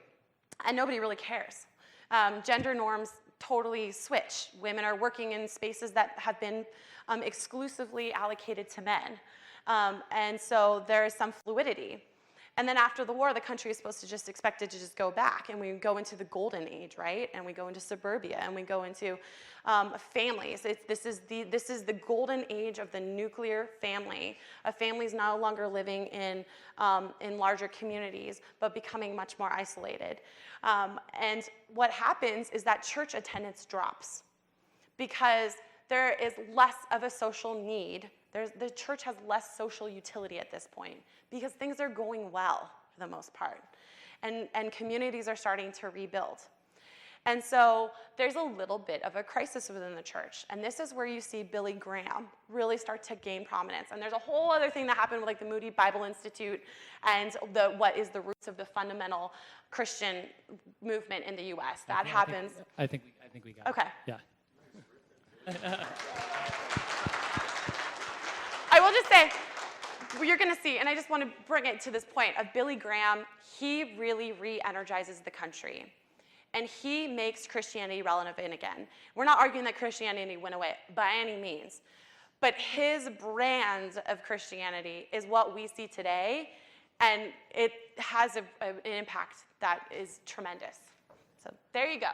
and nobody really cares. Gender norms totally switch. Women are working in spaces that have been exclusively allocated to men. And so there is some fluidity. And then after the war, the country is supposed to just expected to just go back, and we go into the golden age, right? And we go into suburbia, and we go into families. This is the golden age of the nuclear family. A family is no longer living in larger communities, but becoming much more isolated. And what happens is that church attendance drops because there is less of a social need. The church has less social utility at this point because things are going well for the most part. And communities are starting to rebuild. And so there's a little bit of a crisis within the church. And this is where you see Billy Graham really start to gain prominence. And there's a whole other thing that happened with like the Moody Bible Institute and what is the roots of the fundamental Christian movement in the U.S. That happens. I think we got it. Okay. Yeah. I will just say, you're going to see, and I just want to bring it to this point of Billy Graham, he really re-energizes the country. And he makes Christianity relevant again. We're not arguing that Christianity went away by any means. But his brand of Christianity is what we see today, and it has an impact that is tremendous. So there you go.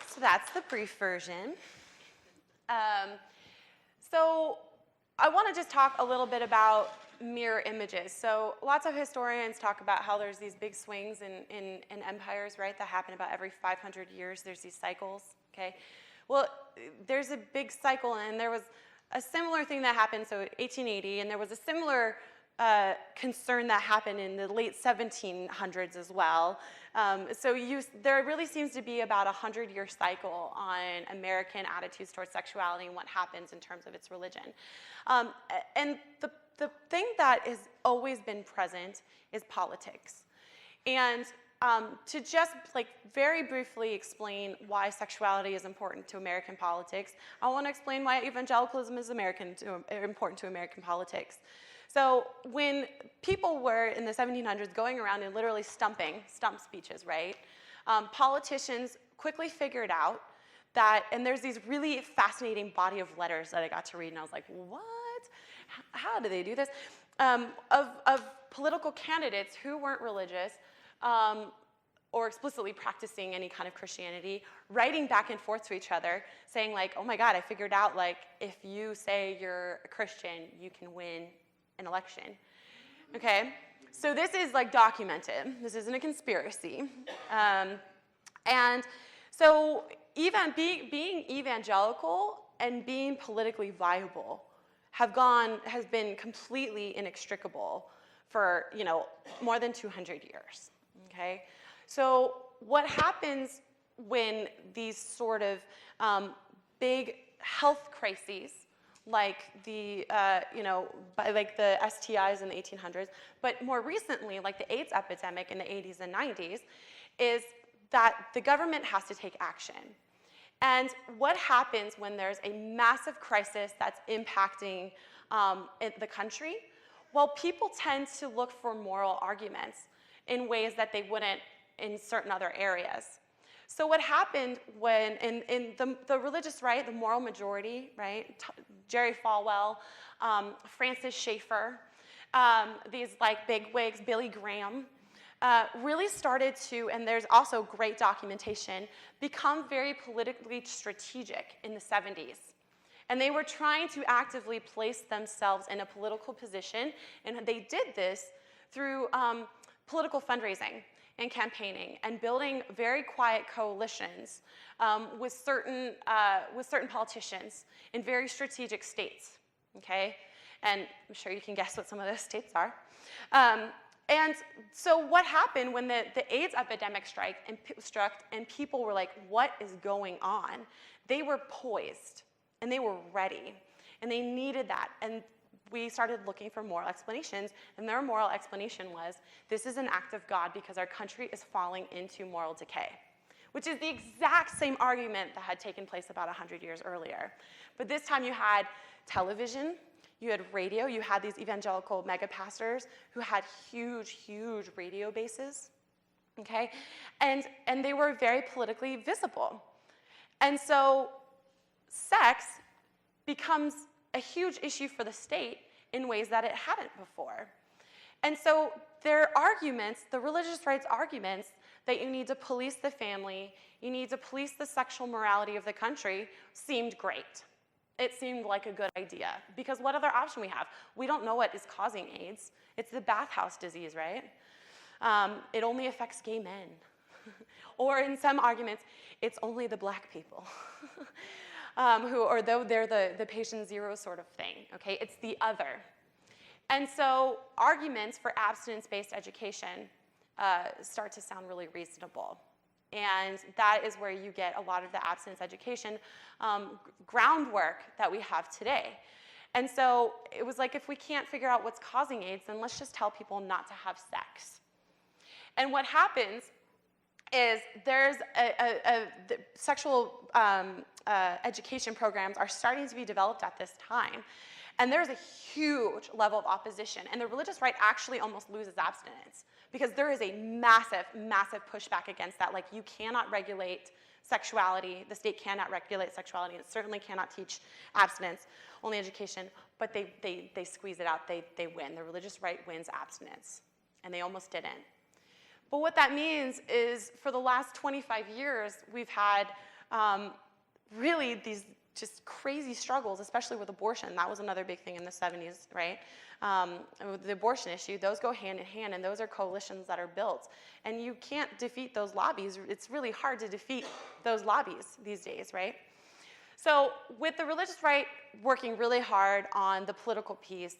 So that's the brief version. So I want to just talk a little bit about mirror images. So lots of historians talk about how there's these big swings in empires, right, that happen about every 500 years. There's these cycles, okay? Well, there's a big cycle, and there was a similar thing that happened, so 1880, and there was a similar concern that happened in the late 1700s as well. There really seems to be about a 100-year cycle on American attitudes towards sexuality and what happens in terms of its religion. And the thing that has always been present is politics. And to just very briefly explain why sexuality is important to American politics, I want to explain why evangelicalism is important to American politics. So when people were in the 1700s going around and literally stump speeches, right? Politicians quickly figured out that, and there's these really fascinating body of letters that I got to read, and I was like, what? How do they do this? Of political candidates who weren't religious or explicitly practicing any kind of Christianity, writing back and forth to each other, saying like, oh my God, I figured out if you say you're a Christian, you can win an election, okay? So this is documented. This isn't a conspiracy. And so even being evangelical and being politically viable has been completely inextricable for, more than 200 years, okay? So what happens when these sort of big health crises like the STIs in the 1800s, but more recently, like the AIDS epidemic in the 80s and 90s, is that the government has to take action. And what happens when there's a massive crisis that's impacting the country? Well, people tend to look for moral arguments in ways that they wouldn't in certain other areas. So what happened when, in the religious right, the moral majority, right, Jerry Falwell, Francis Schaeffer, these big wigs, Billy Graham, really started to, and there's also great documentation, become very politically strategic in the 70s. And they were trying to actively place themselves in a political position, and they did this through political fundraising and campaigning and building very quiet coalitions with certain politicians in very strategic states, okay? And I'm sure you can guess what some of those states are. And so what happened when the AIDS epidemic struck and people were like, what is going on? They were poised and they were ready and they needed that. And we started looking for moral explanations, and their moral explanation was, this is an act of God because our country is falling into moral decay, which is the exact same argument that had taken place about 100 years earlier. But this time you had television, you had radio, you had these evangelical mega pastors who had huge, huge radio bases, okay? And they were very politically visible. And so sex becomes a huge issue for the state in ways that it hadn't before. And so their arguments, the religious rights arguments, that you need to police the family, you need to police the sexual morality of the country, seemed great. It seemed like a good idea, because what other option we have? We don't know what is causing AIDS. It's the bathhouse disease, right? It only affects gay men. Or in some arguments, it's only the black people, or though they're the patient zero sort of thing, okay? It's the other. And so arguments for abstinence-based education start to sound really reasonable. And that is where you get a lot of the abstinence education groundwork that we have today. And so it was like, if we can't figure out what's causing AIDS, then let's just tell people not to have sex. And what happens is there's the sexual education programs are starting to be developed at this time. And there's a huge level of opposition. And the religious right actually almost loses abstinence, because there is a massive, massive pushback against that. Like, you cannot regulate sexuality. The state cannot regulate sexuality. It certainly cannot teach abstinence, only education. But they squeeze it out. They win. The religious right wins abstinence. And they almost didn't. But what that means is, for the last 25 years, we've had really these just crazy struggles, especially with abortion. That was another big thing in the 70s, right? With the abortion issue, those go hand in hand, and those are coalitions that are built. And you can't defeat those lobbies. It's really hard to defeat those lobbies these days, right? So with the religious right working really hard on the political piece,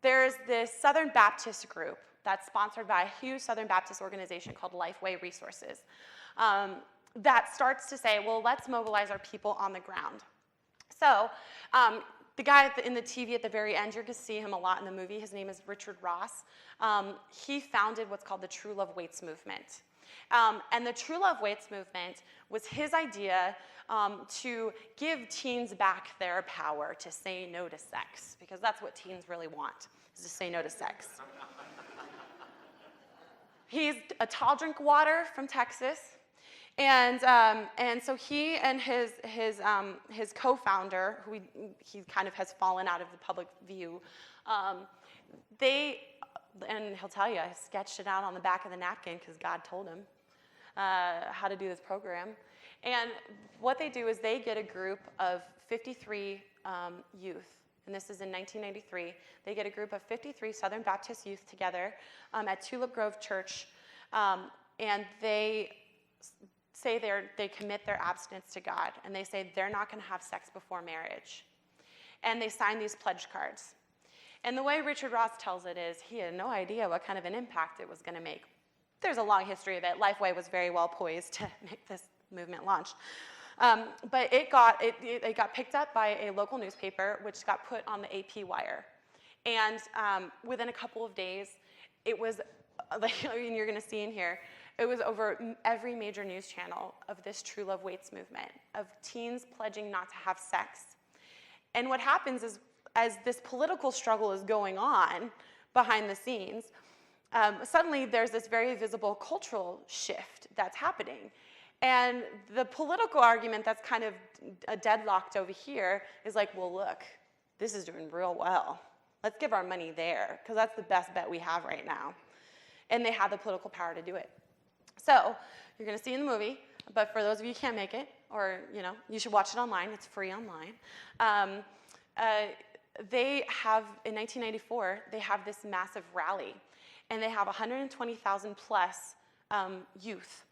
there's this Southern Baptist group that's sponsored by a huge Southern Baptist organization called Lifeway Resources that starts to say, well, let's mobilize our people on the ground. So the guy in the TV at the very end, you're going to see him a lot in the movie. His name is Richard Ross. He founded what's called the True Love Waits movement. And the True Love Waits movement was his idea to give teens back their power to say no to sex, because that's what teens really want, is to say no to sex. He's a tall drink of water from Texas. And so he and his co-founder, who he kind of has fallen out of the public view, and he'll tell you, I sketched it out on the back of the napkin because God told him how to do this program. And what they do is they get a group of 53 youth, and this is in 1993. They get a group of 53 Southern Baptist youth together at Tulip Grove Church, and they say they commit their abstinence to God, and they say they're not going to have sex before marriage. And they sign these pledge cards. And the way Richard Ross tells it is he had no idea what kind of an impact it was going to make. There's a long history of it. Lifeway was very well poised to make this movement launch. But it got picked up by a local newspaper, which got put on the AP wire. And within a couple of days, it was, like you're going to see in here, it was over every major news channel of this True Love Waits movement, of teens pledging not to have sex. And what happens is, as this political struggle is going on behind the scenes, suddenly there's this very visible cultural shift that's happening. And the political argument that's kind of deadlocked over here is like, well, look, this is doing real well. Let's give our money there, because that's the best bet we have right now. And they have the political power to do it. So you're going to see in the movie, but for those of you who can't make it, or you should watch it online. It's free online. They have, in 1994, they have this massive rally, and they have 120,000 plus youth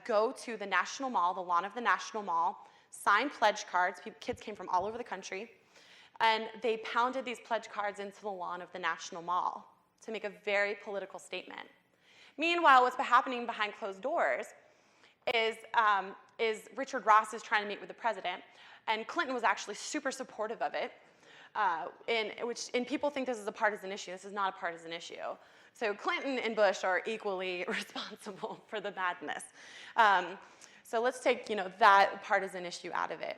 go to the National Mall, the lawn of the National Mall, sign pledge cards. Kids came from all over the country, and they pounded these pledge cards into the lawn of the National Mall to make a very political statement. Meanwhile, what's been happening behind closed doors is Richard Ross is trying to meet with the president, and Clinton was actually super supportive of it. And people think this is a partisan issue. This is not a partisan issue. So Clinton and Bush are equally responsible for the madness. So let's take that partisan issue out of it.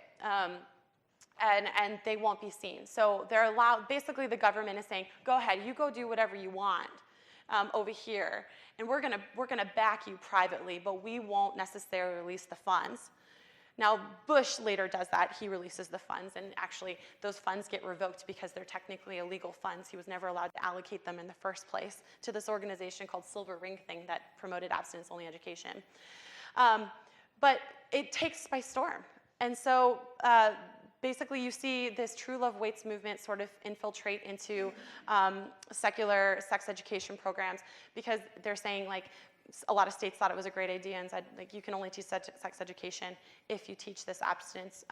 And they won't be seen. So they're allowed. Basically, the government is saying, "Go ahead, you go do whatever you want over here, and we're gonna back you privately, but we won't necessarily release the funds." Now, Bush later does that. He releases the funds, and actually those funds get revoked because they're technically illegal funds. He was never allowed to allocate them in the first place to this organization called Silver Ring Thing that promoted abstinence-only education. But it takes by storm. And so basically you see this True Love Waits movement sort of infiltrate into secular sex education programs, because they're saying, like, a lot of states thought it was a great idea and said, like, you can only teach sex education if you teach this abstinence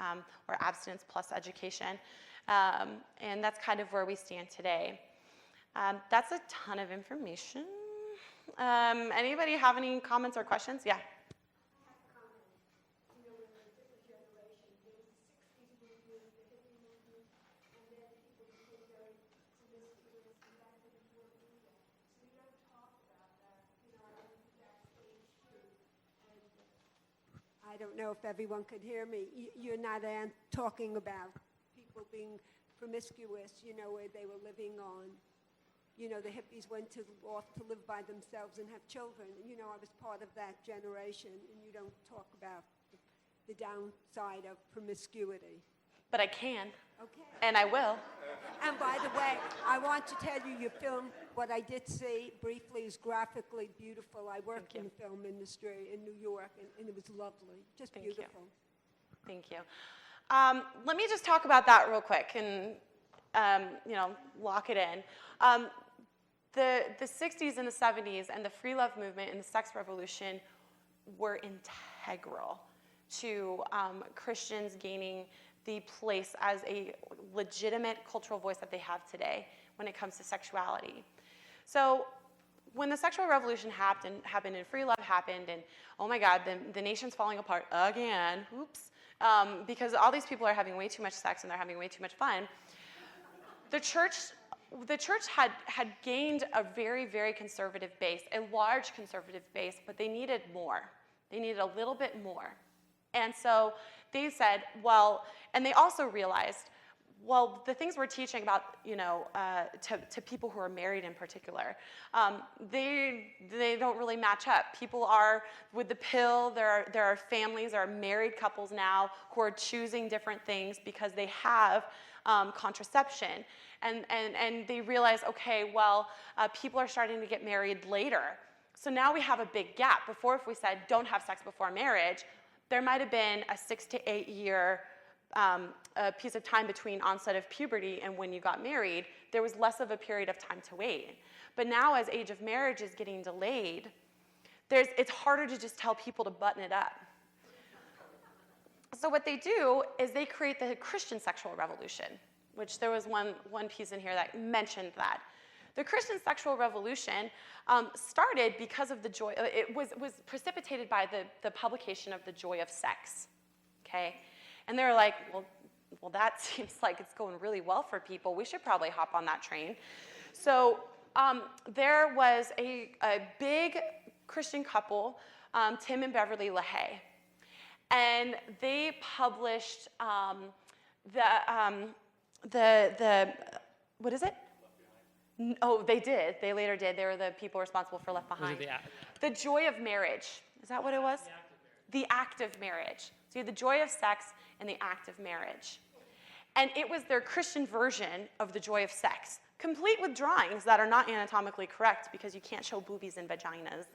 or abstinence plus education. And that's kind of where we stand today. That's a ton of information. Anybody have any comments or questions? Yeah. I don't know if everyone could hear me. You're not talking about people being promiscuous, where they were living on, the hippies went off to live by themselves and have children. I was part of that generation, and you don't talk about the downside of promiscuity. But I can. Okay. And I will. And by the way, I want to tell you, your film, what I did see briefly, is graphically beautiful. I worked in the film industry in New York, and it was lovely, just beautiful. Thank you. Let me just talk about that real quick and, lock it in. The 60s and the 70s and the free love movement and the sex revolution were integral to Christians gaining the place as a legitimate cultural voice that they have today when it comes to sexuality. So when the sexual revolution happened and free love happened, and oh my God, the nation's falling apart again, oops, because all these people are having way too much sex and they're having way too much fun, the church had gained a very, very conservative base, a large conservative base, but they needed more. They needed a little bit more. And so they said, well, and they also realized, well, the things we're teaching about, to people who are married in particular, they don't really match up. People are with the pill. There are families, there are married couples now who are choosing different things because they have contraception. And they realize, okay, well, people are starting to get married later. So now we have a big gap. Before, if we said don't have sex before marriage, there might have been a 6 to 8 year piece of time between onset of puberty and when you got married. There was less of a period of time to wait. But now, as age of marriage is getting delayed, it's harder to just tell people to button it up. So what they do is they create the Christian sexual revolution, which there was one piece in here that mentioned that. The Christian sexual revolution started because of the joy. It was precipitated by the publication of The Joy of Sex, okay? And they were like, well, that seems like it's going really well for people. We should probably hop on that train. So there was a big Christian couple, Tim and Beverly LaHaye, and they published what is it? Oh, they did. They later did. They were the people responsible for Left Behind. The Joy of Marriage. Is that what it was? The Act of Marriage. So you had the joy of sex and the act of marriage. And it was their Christian version of the joy of sex, complete with drawings that are not anatomically correct because you can't show boobies and vaginas.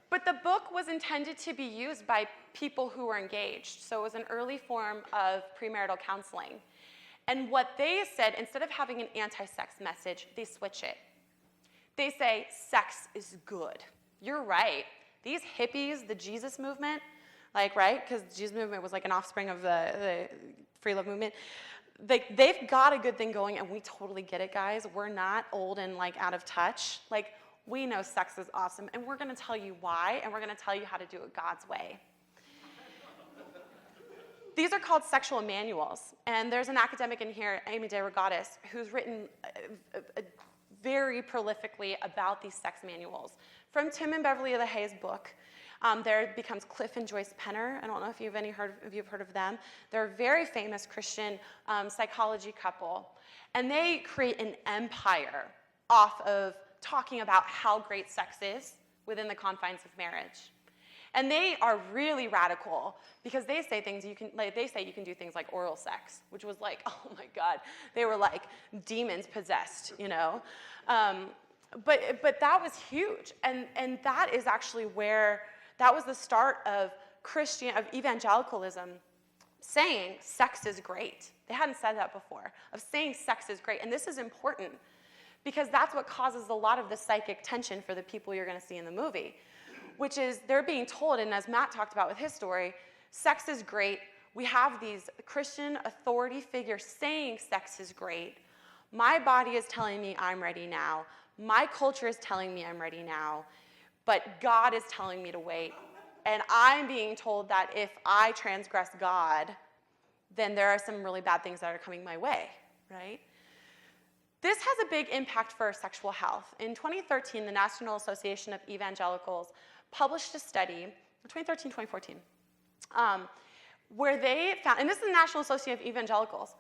But the book was intended to be used by people who were engaged. So it was an early form of premarital counseling. And what they said, instead of having an anti-sex message, they switch it. They say, sex is good. You're right. These hippies, the Jesus movement, right? Because the Jesus movement was like an offspring of the free love movement. They've got a good thing going, and we totally get it, guys. We're not old and out of touch. We know sex is awesome, and we're going to tell you why, and we're going to tell you how to do it God's way. These are called sexual manuals, and there's an academic in here, Amy DeRogatis, who's written very prolifically about these sex manuals. From Tim and Beverly LaHaye's book, there becomes Cliff and Joyce Penner. I don't know if you've heard of them. They're a very famous Christian psychology couple, and they create an empire off of talking about how great sex is within the confines of marriage. And they are really radical because they say things you can do things like oral sex, which was like, oh my God, they were like demons possessed, you know. But that was huge, and that is actually where that was the start of evangelicalism, saying sex is great. They hadn't said that before, of saying sex is great, and this is important because that's what causes a lot of the psychic tension for the people you're going to see in the movie, which is they're being told, and as Matt talked about with his story, sex is great. We have these Christian authority figures saying sex is great. My body is telling me I'm ready now. My culture is telling me I'm ready now. But God is telling me to wait. And I'm being told that if I transgress God, then there are some really bad things that are coming my way, right? This has a big impact for sexual health. In 2013, the National Association of Evangelicals published a study, 2013, 2014, where they found, and this is the National Association of Evangelicals,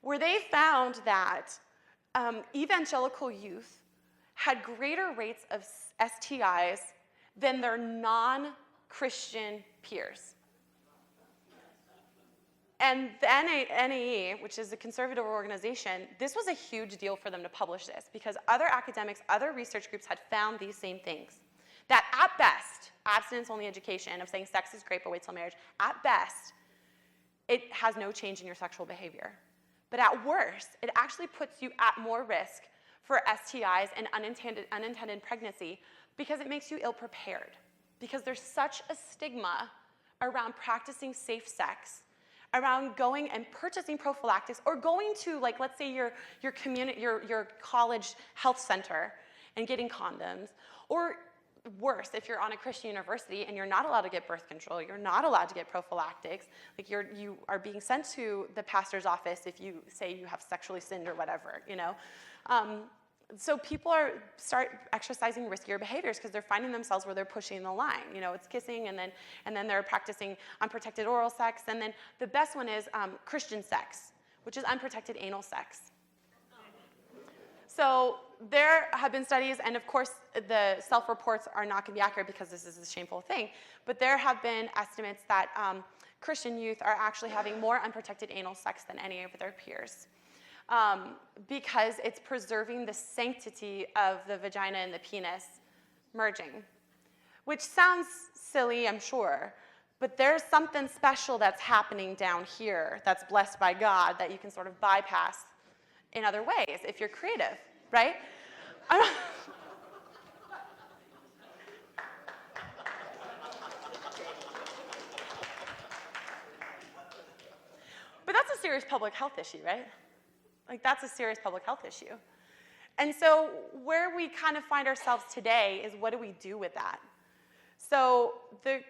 where they found that evangelical youth had greater rates of STIs than their non-Christian peers. And the NAE, which is a conservative organization, this was a huge deal for them to publish this because other academics, other research groups had found these same things. That at best, abstinence-only education of saying sex is great but wait till marriage, at best, it has no change in your sexual behavior. But at worst, it actually puts you at more risk for STIs and unintended pregnancy because it makes you ill-prepared. Because there's such a stigma around practicing safe sex, around going and purchasing prophylactics, or going to, like, let's say your college health center and getting condoms, or worse, if you're on a Christian university and you're not allowed to get birth control, you're not allowed to get prophylactics, like you are being sent to the pastor's office if you say you have sexually sinned or whatever, you know. So people start exercising riskier behaviors because they're finding themselves where they're pushing the line. You know, it's kissing, and then they're practicing unprotected oral sex, and then the best one is Christian sex, which is unprotected anal sex. So there have been studies, and of course the self-reports are not going to be accurate because this is a shameful thing, but there have been estimates that Christian youth are actually having more unprotected anal sex than any of their peers. Because it's preserving the sanctity of the vagina and the penis merging, which sounds silly, I'm sure, but there's something special that's happening down here that's blessed by God that you can sort of bypass in other ways if you're creative, right? But that's a serious public health issue, right? Like, that's a serious public health issue. And so where we kind of find ourselves today is, what do we do with that? So the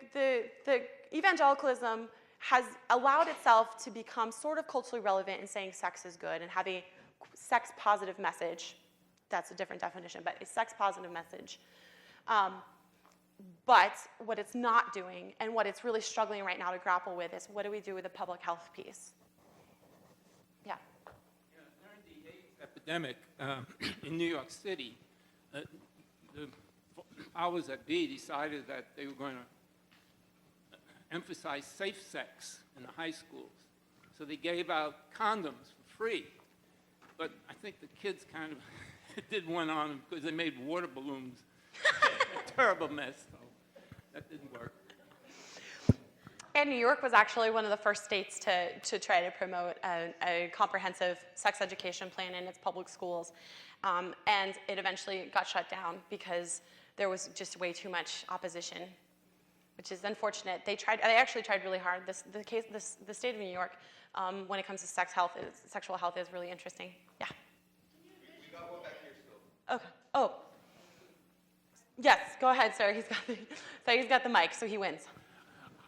evangelicalism has allowed itself to become sort of culturally relevant in saying sex is good and have a sex-positive message. That's a different definition, but a sex-positive message. But what it's not doing, and what it's really struggling right now to grapple with, is what do we do with the public health piece? Yeah. During the AIDS epidemic in New York City, the powers that be decided that they were going to emphasize safe sex in the high schools. So they gave out condoms for free. But I think the kids kind of did one on them because they made water balloons. A terrible mess, so that didn't work. And New York was actually one of the first states to try to promote a comprehensive sex education plan in its public schools. And it eventually got shut down because there was just way too much opposition, which is unfortunate. They actually tried really hard. The state of New York, when it comes to sexual health is really interesting. Yeah. We got one back here still. Okay. Oh. Yes, go ahead, sir. He's got the mic, so he wins.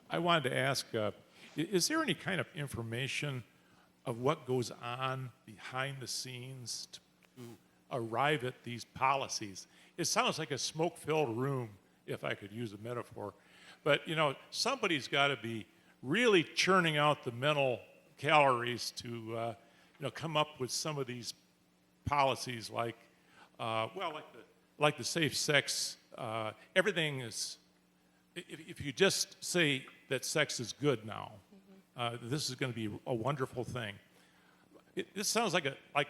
I wanted to ask, is there any kind of information of what goes on behind the scenes to arrive at these policies? It sounds like a smoke-filled room, if I could use a metaphor. But, you know, somebody's got to be really churning out the mental calories to, come up with some of these policies like, like the safe sex. Everything is if you just say that sex is good now, this is going to be a wonderful thing. This sounds like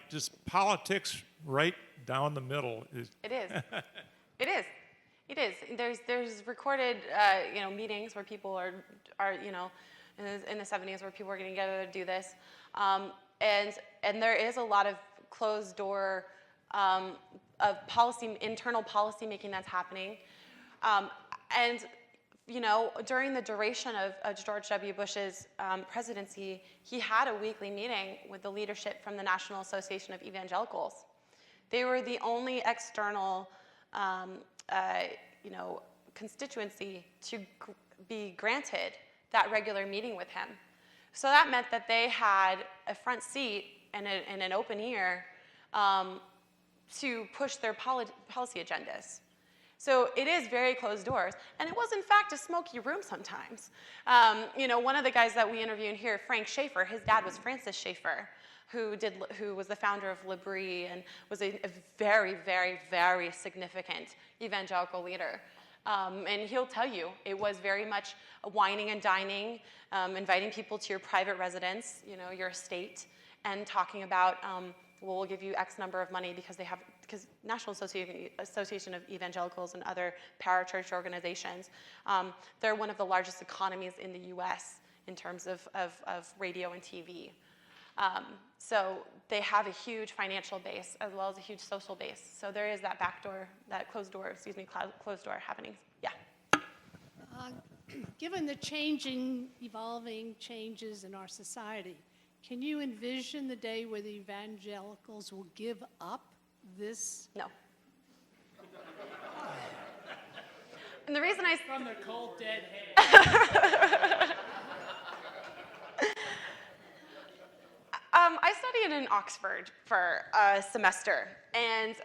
just politics right down the middle. It is. It is. It is. There's recorded meetings where people are in the 70s where people were getting together to do this, and there is a lot of closed door of internal policy making that's happening, and during the duration of George W. Bush's presidency, he had a weekly meeting with the leadership from the National Association of Evangelicals. They were the only external constituency to be granted that regular meeting with him. So that meant that they had a front seat and an open ear to push their policy agendas. So it is very closed doors, and it was in fact a smoky room sometimes. One of the guys that we interviewed here, Frank Schaeffer, his dad was Francis Schaeffer, who was the founder of L'Abri and was a very, very, very significant evangelical leader. And he'll tell you it was very much a wining and dining, inviting people to your private residence, your estate, and talking about, we'll give you X number of money because National Association of Evangelicals and other parachurch organizations, they're one of the largest economies in the U.S. in terms of radio and TV. So they have a huge financial base as well as a huge social base. So there is that closed door happening. Yeah. Given the evolving changes in our society, can you envision the day where the evangelicals will give up this? No. And the reason From their cold, dead hands. I studied in Oxford for a semester, and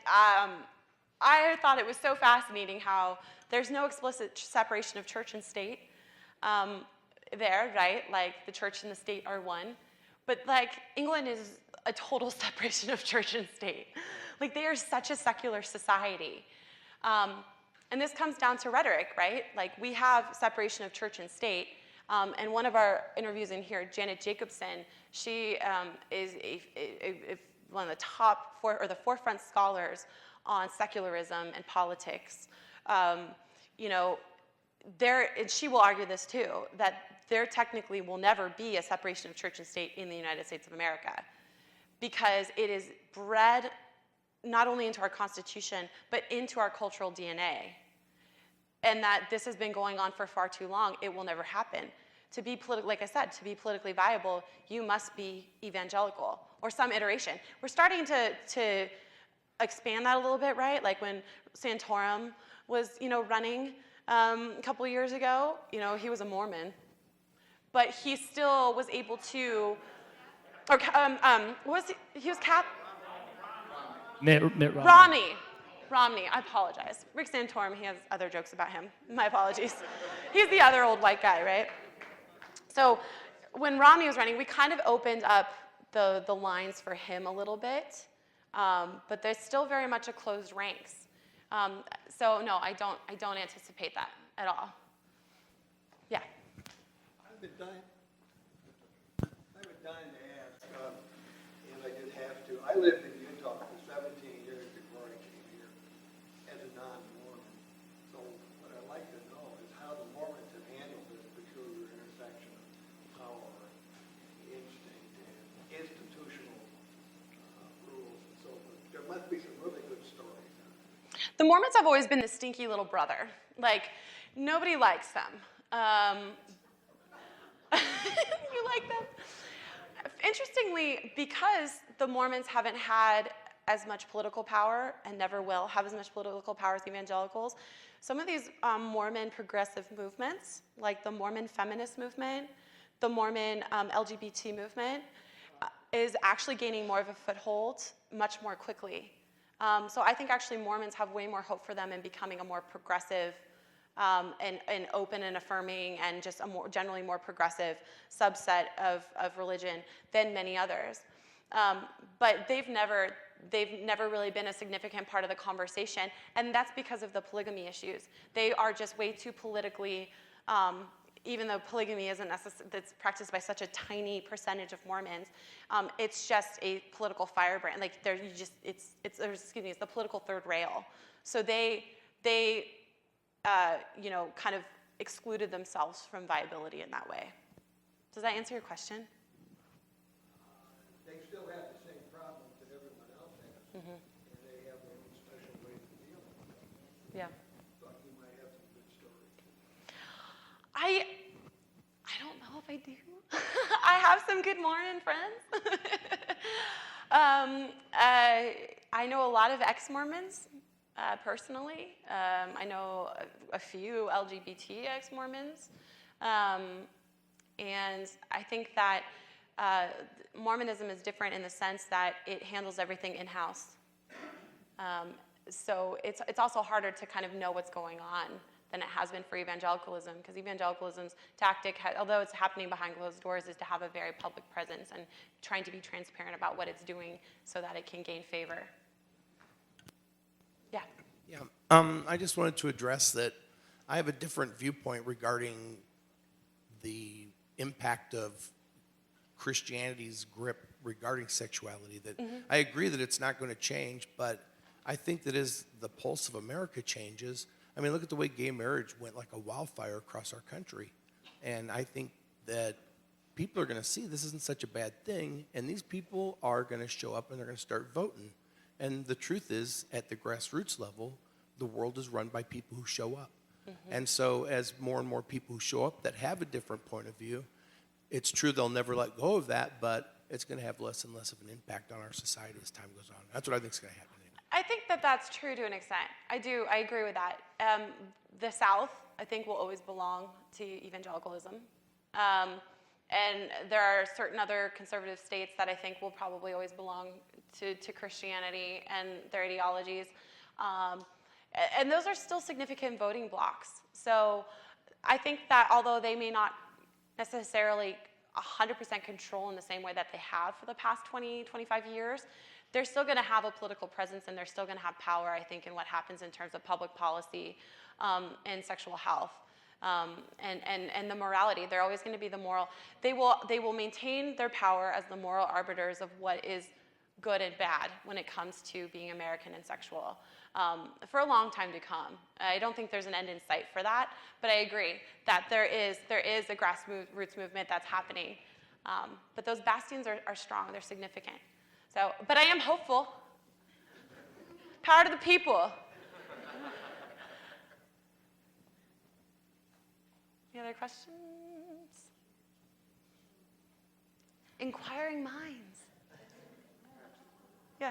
I thought it was so fascinating how there's no explicit separation of church and state there, right? Like the church and the state are one. But like England is a total separation of church and state. Like they are such a secular society. And this comes down to rhetoric, right? Like we have separation of church and state. And one of our interviews in here, Janet Jacobson, she is one of the top the forefront scholars on secularism and politics. And she will argue this too, that there technically will never be a separation of church and state in the United States of America, because it is bred not only into our Constitution, but into our cultural DNA. And that this has been going on for far too long. It will never happen. To be like I said, to be politically viable, you must be evangelical, or some iteration. We're starting to expand that a little bit, right? Like when Santorum was, running a couple of years ago, he was a Mormon, but he still was able to, he was Mitt Romney. Romney, I apologize. Rick Santorum, he has other jokes about him. My apologies. He's the other old white guy, right? So when Romney was running, we kind of opened up the lines for him a little bit, but there's still very much a closed ranks. So no, I don't anticipate that at all. Yeah. I've been dying to ask, and I just have to. I lived in Utah for 17 years before I came here as a non-Mormon. So what I'd like to know is how the Mormons have handled this peculiar intersection of power, instinct, and institutional rules and so forth. There must be some really good stories. The Mormons have always been the stinky little brother. Like, nobody likes them. You like them? Interestingly, because the Mormons haven't had as much political power and never will have as much political power as evangelicals, some of these Mormon progressive movements, like the Mormon feminist movement, the Mormon LGBT movement, is actually gaining more of a foothold much more quickly. So I think actually Mormons have way more hope for them in becoming a more progressive and open and affirming and just a generally more progressive subset of religion than many others. But they've never they've never really been a significant part of the conversation, and that's because of the polygamy issues. They are just way too politically, even though polygamy isn't that's practiced by such a tiny percentage of Mormons, it's just a political firebrand. Like it's the political third rail. So they kind of excluded themselves from viability in that way. Does that answer your question? They still have the same problems that everyone else has, and they have their own special way to deal with them. Yeah. Thought you might have some good stories. I don't know if I do. I have some good Mormon friends. I know a lot of ex-Mormons personally. I know a few LGBT ex-Mormons. And I think that Mormonism is different in the sense that it handles everything in-house. So it's also harder to kind of know what's going on than it has been for evangelicalism, because evangelicalism's tactic, although it's happening behind closed doors, is to have a very public presence and trying to be transparent about what it's doing so that it can gain favor. Yeah. Yeah, I just wanted to address that I have a different viewpoint regarding the impact of Christianity's grip regarding sexuality. That I agree that it's not going to change, but I think that as the pulse of America changes, I mean, look at the way gay marriage went like a wildfire across our country. And I think that people are going to see this isn't such a bad thing, and these people are going to show up and they're going to start voting. And the truth is, at the grassroots level, the world is run by people who show up. And so as more and more people who show up that have a different point of view, it's true they'll never let go of that, but it's going to have less and less of an impact on our society as time goes on. That's what I think is going to happen. I think that that's true to an extent. I agree with that. The South, I think, will always belong to evangelicalism. And there are certain other conservative states that I think will probably always belong to Christianity and their ideologies. And those are still significant voting blocks. So I think that although they may not necessarily 100% control in the same way that they have for the past 20, 25 years, they're still going to have a political presence, and they're still going to have power, I think, in what happens in terms of public policy and sexual health and the morality. They're always going to be the moral. They will maintain their power as the moral arbiters of what is good and bad when it comes to being American and sexual for a long time to come. I don't think there's an end in sight for that, but I agree that there is a grassroots movement that's happening. But those bastions are strong. They're significant. So, but I am hopeful. Power to the people. Any other questions? Inquiring minds. Yeah.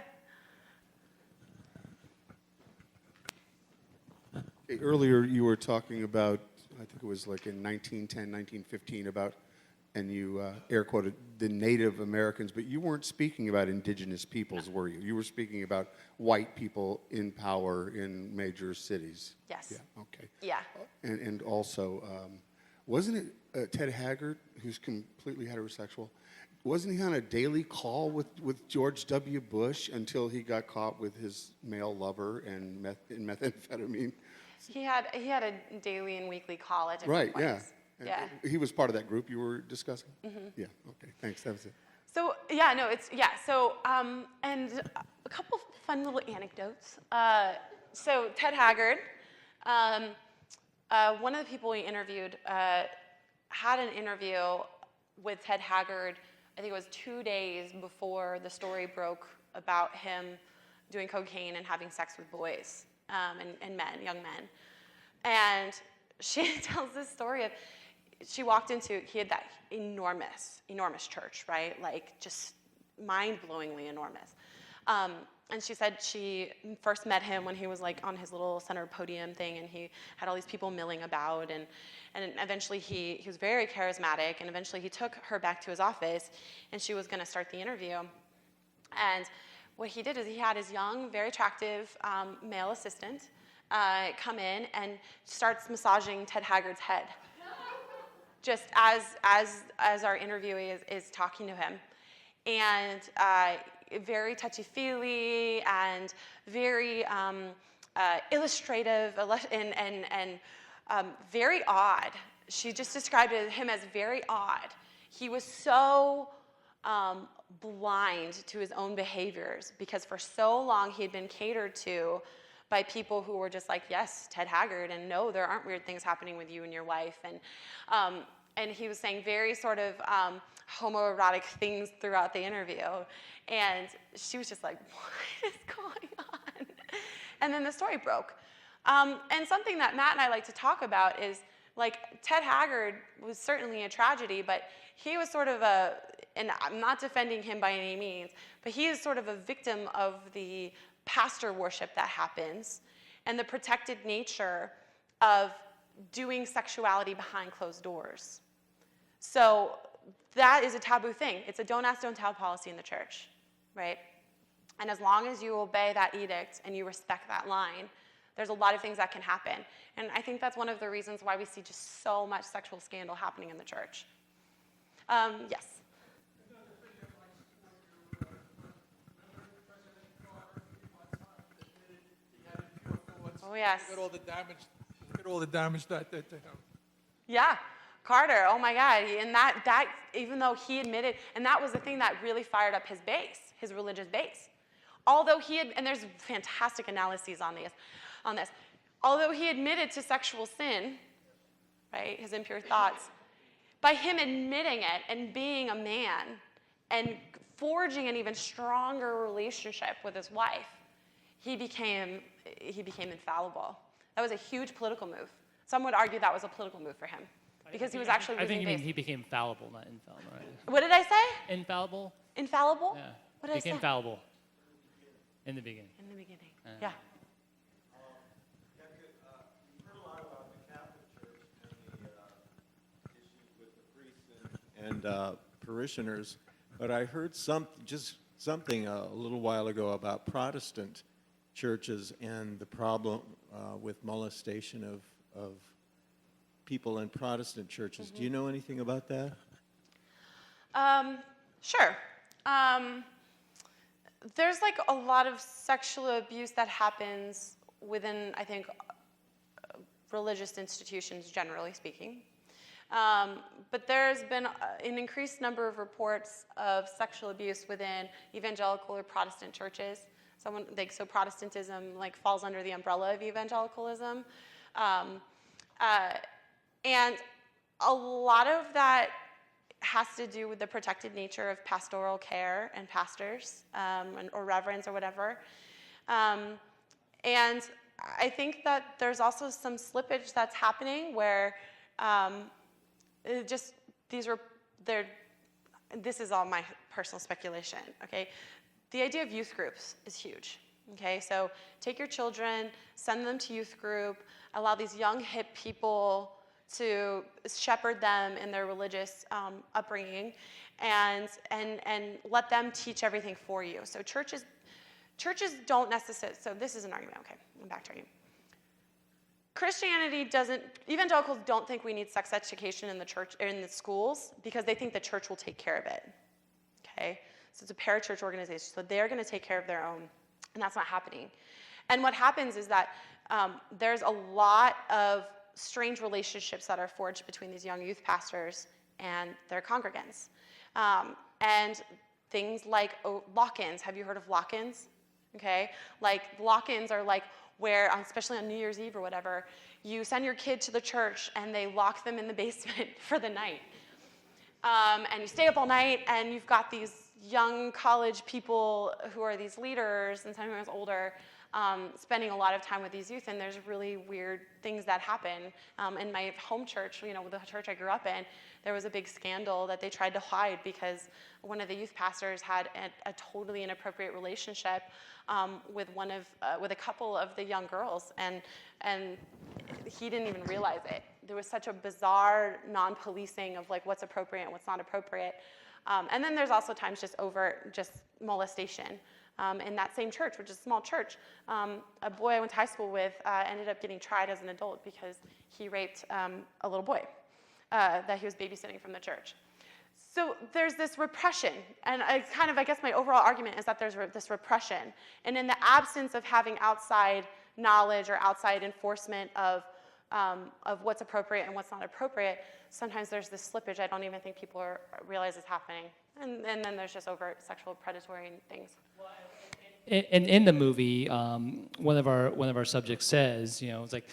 Okay, earlier you were talking about, I think it was like in 1910, 1915, about, and you air quoted, the Native Americans, but you weren't speaking about indigenous peoples, were you? You were speaking about white people in power in major cities. Yes. Yeah, okay. Yeah. And also, wasn't it Ted Haggard, who's completely heterosexual, wasn't he on a daily call with George W. Bush until he got caught with his male lover and methamphetamine? He had a daily and weekly call at different Right, yeah. points. Yeah. He was part of that group you were discussing? Yeah, okay, thanks, that was it. So, yeah, no, so, and a couple fun little anecdotes. So Ted Haggard, one of the people we interviewed had an interview with Ted Haggard, I think it was 2 days before the story broke about him doing cocaine and having sex with boys and men, young men. And she tells this story of, she walked into, he had that enormous church, right? Like just mind-blowingly enormous. And she said she first met him when he was like on his little center podium thing, and he had all these people milling about, and eventually he was very charismatic, and eventually he took her back to his office, and she was going to start the interview. And what he did is he had his young, very attractive male assistant come in and starts massaging Ted Haggard's head, just as our interviewee is talking to him. And very touchy-feely and very illustrative and very odd. She just described him as very odd. He was so blind to his own behaviors because for so long he had been catered to by people who were just like, yes, Ted Haggard, and no, there aren't weird things happening with you and your wife. And he was saying very sort of homoerotic things throughout the interview. And she was just like, what is going on? And then the story broke. And something that Matt and I like to talk about is, like, Ted Haggard was certainly a tragedy, but he was sort of and I'm not defending him by any means, but he is sort of a victim of the pastor worship that happens and the protected nature of doing sexuality behind closed doors. So that is a taboo thing. It's a don't ask, don't tell policy in the church, right? And as long as you obey that edict and you respect that line, there's a lot of things that can happen. And I think that's one of the reasons why we see just so much sexual scandal happening in the church. Yes. Oh, yes. Look at all the damage that did to him. Yeah, Carter, oh my God. And that even though he admitted, and that was the thing that really fired up his base, his religious base. Although he had, and there's fantastic analyses on this, although he admitted to sexual sin, right, his impure thoughts, by him admitting it and being a man and forging an even stronger relationship with his wife, he became infallible. That was a huge political move. Some would argue that was a political move for him because he was actually losing I think you mean base. he became fallible, not infallible, right? What did I say? Infallible? Infallible? Yeah. What did I say? Became fallible. In the beginning. In the beginning. Yeah. You've heard a lot about the Catholic Church and the issues with the priests and parishioners, but I heard something a little while ago about Protestant churches and the problem with molestation of people in Protestant churches. Mm-hmm. Do you know anything about that? Sure. There's like a lot of sexual abuse that happens within, I think, religious institutions, generally speaking. But there's been an increased number of reports of sexual abuse within evangelical or Protestant churches. So Protestantism falls under the umbrella of evangelicalism. And a lot of that has to do with the protected nature of pastoral care and pastors or reverends or whatever. And I think that there's also some slippage that's happening where this is all my personal speculation, okay? The idea of youth groups is huge, okay? So take your children, send them to youth group, allow these young, hip people to shepherd them in their religious upbringing, and let them teach everything for you. So churches don't necessarily, so this is an argument, okay, I'm back to argument. Evangelicals don't think we need sex education in the church, or in the schools, because they think the church will take care of it, okay? So it's a parachurch organization, so they're gonna take care of their own, and that's not happening. And what happens is that there's a lot of strange relationships that are forged between these young youth pastors and their congregants. And things like lock-ins. Have you heard of lock-ins? Okay, like lock-ins are like where, especially on New Year's Eve or whatever, you send your kid to the church and they lock them in the basement for the night. And you stay up all night and you've got these young college people who are these leaders and sometimes older, spending a lot of time with these youth, and there's really weird things that happen. In my home church, the church I grew up in, there was a big scandal that they tried to hide because one of the youth pastors had a totally inappropriate relationship with a couple of the young girls, and he didn't even realize it. There was such a bizarre non-policing of what's appropriate and what's not appropriate. And then there's also times just molestation. In that same church, which is a small church, a boy I went to high school with ended up getting tried as an adult because he raped a little boy that he was babysitting from the church. So there's this repression, and I guess my overall argument is that there's this repression. And in the absence of having outside knowledge or outside enforcement of what's appropriate and what's not appropriate, sometimes there's this slippage I don't even think people realize is happening. And then there's just overt sexual predatory things. And in the movie, one of our subjects says, it's like,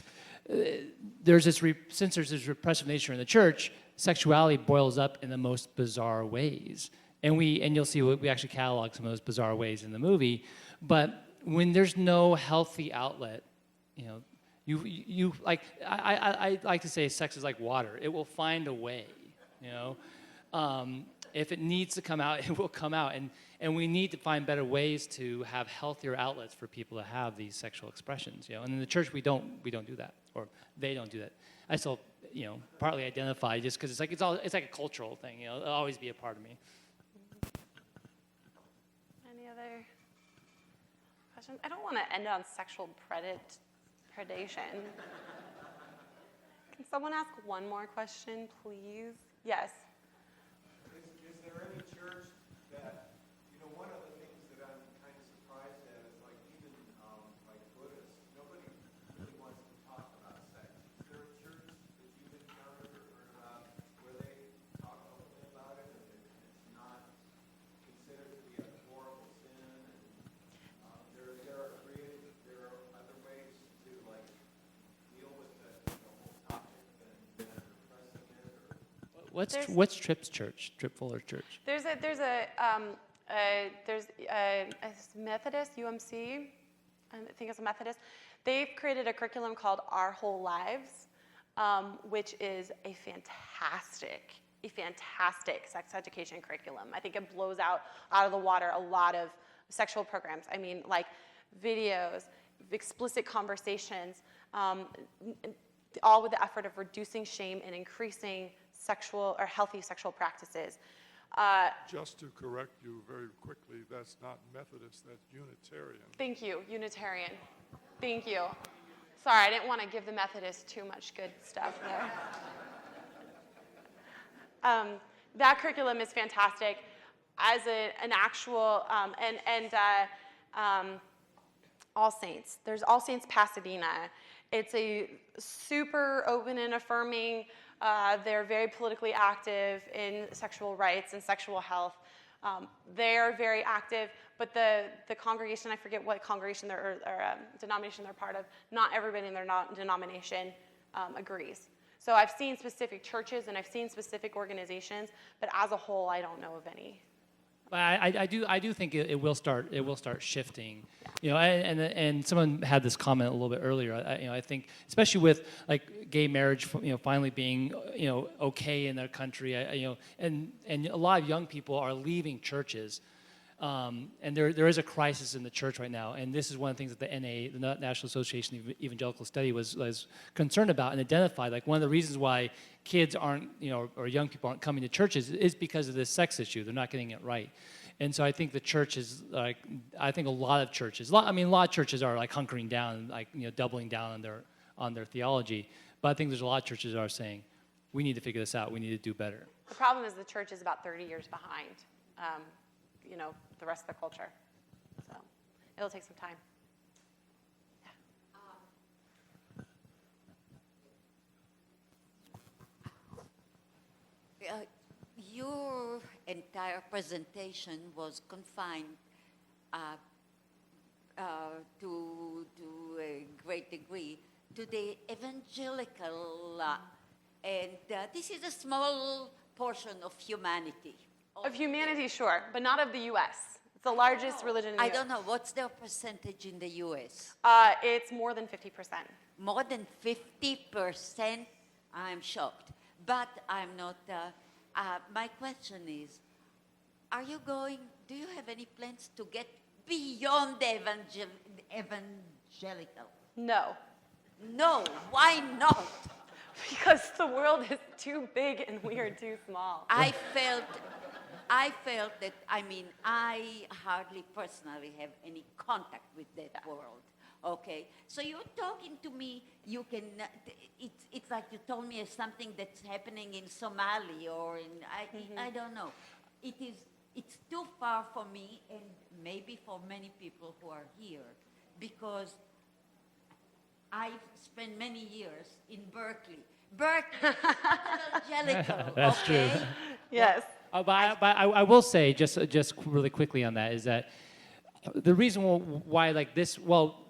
since there's this repressive nature in the church, sexuality boils up in the most bizarre ways. And you'll see we actually catalog some of those bizarre ways in the movie. But when there's no healthy outlet, you like I like to say sex is like water. It will find a way, If it needs to come out, it will come out. And we need to find better ways to have healthier outlets for people to have these sexual expressions, And in the church, we don't do that, or they don't do that. I still, partly identify just because it's like a cultural thing, It'll always be a part of me. Any other questions? I don't want to end on sexual predation. Can someone ask one more question, please? Yes. Is there any church that, one of the things that I'm kind of surprised at is like even like Buddhists, nobody really wants to talk about sex. Is there a church that you've encountered or where they talk openly about it and it's not considered to be a horrible sin? And there are other ways to like deal with the whole topic than repressing it. What's Tripp's church? Trip Fuller's church? There's a Methodist, UMC, I think it's a Methodist. They've created a curriculum called Our Whole Lives, which is a fantastic sex education curriculum. I think it blows out of the water a lot of sexual programs. I mean, like videos, explicit conversations, all with the effort of reducing shame and increasing sexual or healthy sexual practices. Just to correct you very quickly, that's not Methodist, that's Unitarian. Thank you, Unitarian. Thank you. Sorry, I didn't want to give the Methodists too much good stuff there. That curriculum is fantastic. As an actual, All Saints. There's All Saints Pasadena. It's a super open and affirming. They're very politically active in sexual rights and sexual health. They are very active, but the congregation, I forget what congregation or denomination they're part of, not everybody in their denomination agrees. So I've seen specific churches and I've seen specific organizations, but as a whole, I don't know of any. But I do think it will start shifting, and someone had this comment a little bit earlier. I think especially with like gay marriage, finally being okay in their country, and a lot of young people are leaving churches, and there is a crisis in the church right now, and this is one of the things that the NA, the National Association of Evangelical Study, was concerned about and identified. Like one of the reasons why kids aren't, or young people aren't coming to churches is because of this sex issue. They're not getting it right. And so I think the church is like, I think a lot of churches are like hunkering down, like, doubling down on their theology. But I think there's a lot of churches that are saying, we need to figure this out. We need to do better. The problem is the church is about 30 years behind, the rest of the culture. So it'll take some time. Your entire presentation was confined to a great degree to the evangelical, and this is a small portion of humanity. Of humanity, sure, but not of the U.S. It's the largest religion in the I U.S. don't know. What's their percentage in the U.S.? It's more than 50%. More than 50%? I'm shocked. But I'm not... my question is, do you have any plans to get beyond the evangelical? No. No, why not? Because the world is too big and we are too small. I felt that, I hardly personally have any contact with that world. Okay, so you're talking to me, you can, it's like you told me something that's happening in Somali or in, I don't know. It's too far for me and maybe for many people who are here because I've spent many years in Berkeley. Berkeley, Evangelical, That's okay? true. Yes. But I will say, just really quickly on that, is that the reason why like this,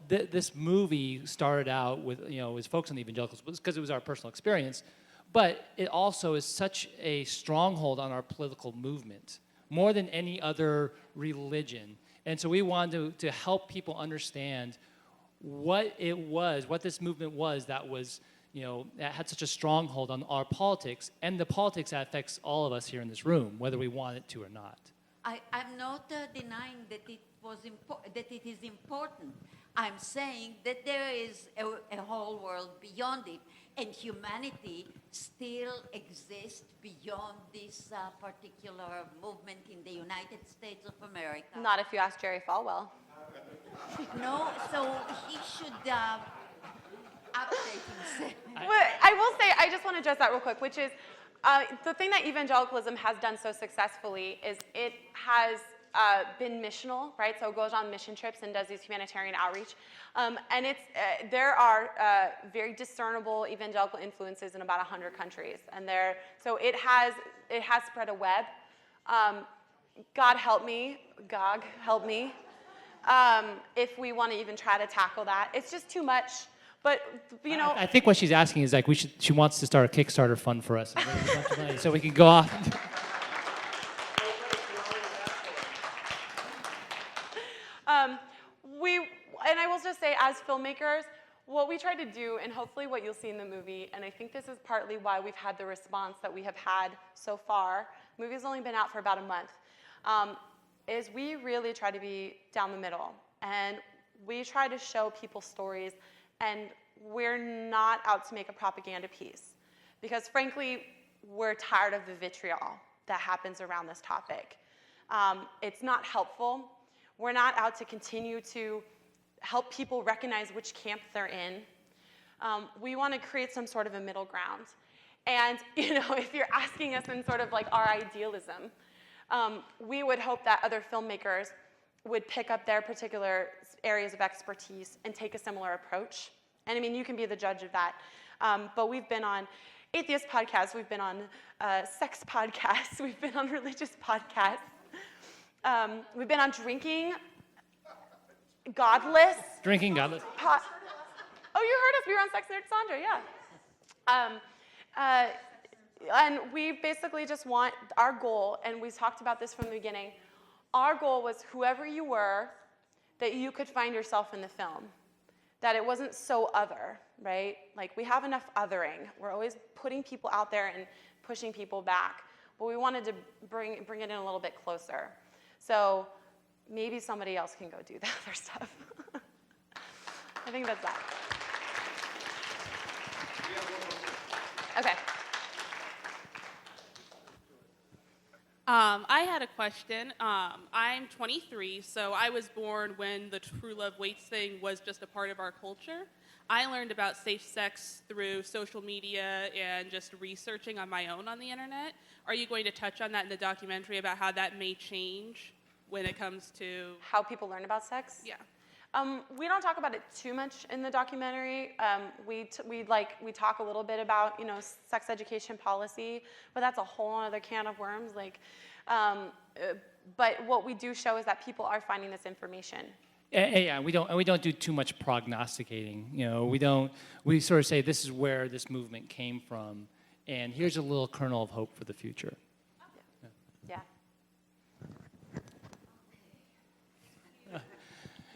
this movie started out with, was focused on the evangelicals was because it was our personal experience, but it also is such a stronghold on our political movement, more than any other religion. And so we wanted to help people understand what it was, what this movement was that was, that had such a stronghold on our politics and the politics that affects all of us here in this room, whether we want it to or not. I'm not denying that that it is important. I'm saying that there is a whole world beyond it, and humanity still exists beyond this particular movement in the United States of America. Not if you ask Jerry Falwell. No, so he should update himself. I will say, I just want to address that real quick, which is the thing that evangelicalism has done so successfully is it has been missional, right? So it goes on mission trips and does these humanitarian outreach. And there are very discernible evangelical influences in about 100 countries. And so it has spread a web. God help me, Gog help me, if we want to even try to tackle that. It's just too much. But, I think what she's asking is like she wants to start a Kickstarter fund for us and raise a bunch of money so we can go off. And I will just say, as filmmakers, what we try to do, and hopefully what you'll see in the movie, and I think this is partly why we've had the response that we have had so far, the movie's only been out for about a month, is we really try to be down the middle. And we try to show people's stories, and we're not out to make a propaganda piece. Because frankly, we're tired of the vitriol that happens around this topic. It's not helpful. We're not out to continue to help people recognize which camp they're in. We want to create some sort of a middle ground. And if you're asking us in sort of like our idealism, we would hope that other filmmakers would pick up their particular areas of expertise and take a similar approach. And I mean, you can be the judge of that. But we've been on atheist podcasts, we've been on sex podcasts, we've been on religious podcasts. We've been on drinking, godless. Drinking, godless. Oh, you heard us. We were on Sex Nerd Sandra, yeah. And we basically just want our goal, and we talked about this from the beginning, our goal was whoever you were, that you could find yourself in the film. That it wasn't so other, right? Like, we have enough othering. We're always putting people out there and pushing people back. But we wanted to bring it in a little bit closer. So maybe somebody else can go do the other stuff. I think that's that. Okay. I had a question. I'm 23, so I was born when the true love waits thing was just a part of our culture. I learned about safe sex through social media and just researching on my own on the internet. Are you going to touch on that in the documentary about how that may change when it comes to how people learn about sex? Yeah. We don't talk about it too much in the documentary. We talk a little bit about sex education policy, but that's a whole other can of worms. But what we do show is that people are finding this information. Yeah, we don't do too much prognosticating. We sort of say this is where this movement came from, and here's a little kernel of hope for the future. Yeah.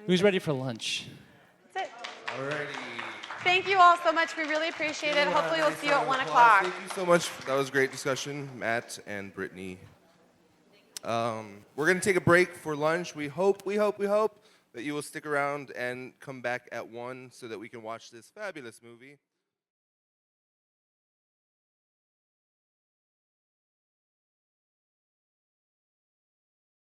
Who's ready for lunch? That's it. Alrighty. Thank you all so much. We really appreciate it. Hopefully we'll see you at 1 o'clock. Thank you so much. That was a great discussion, Matt and Brittany. We're going to take a break for lunch. We hope that you will stick around and come back at 1 so that we can watch this fabulous movie.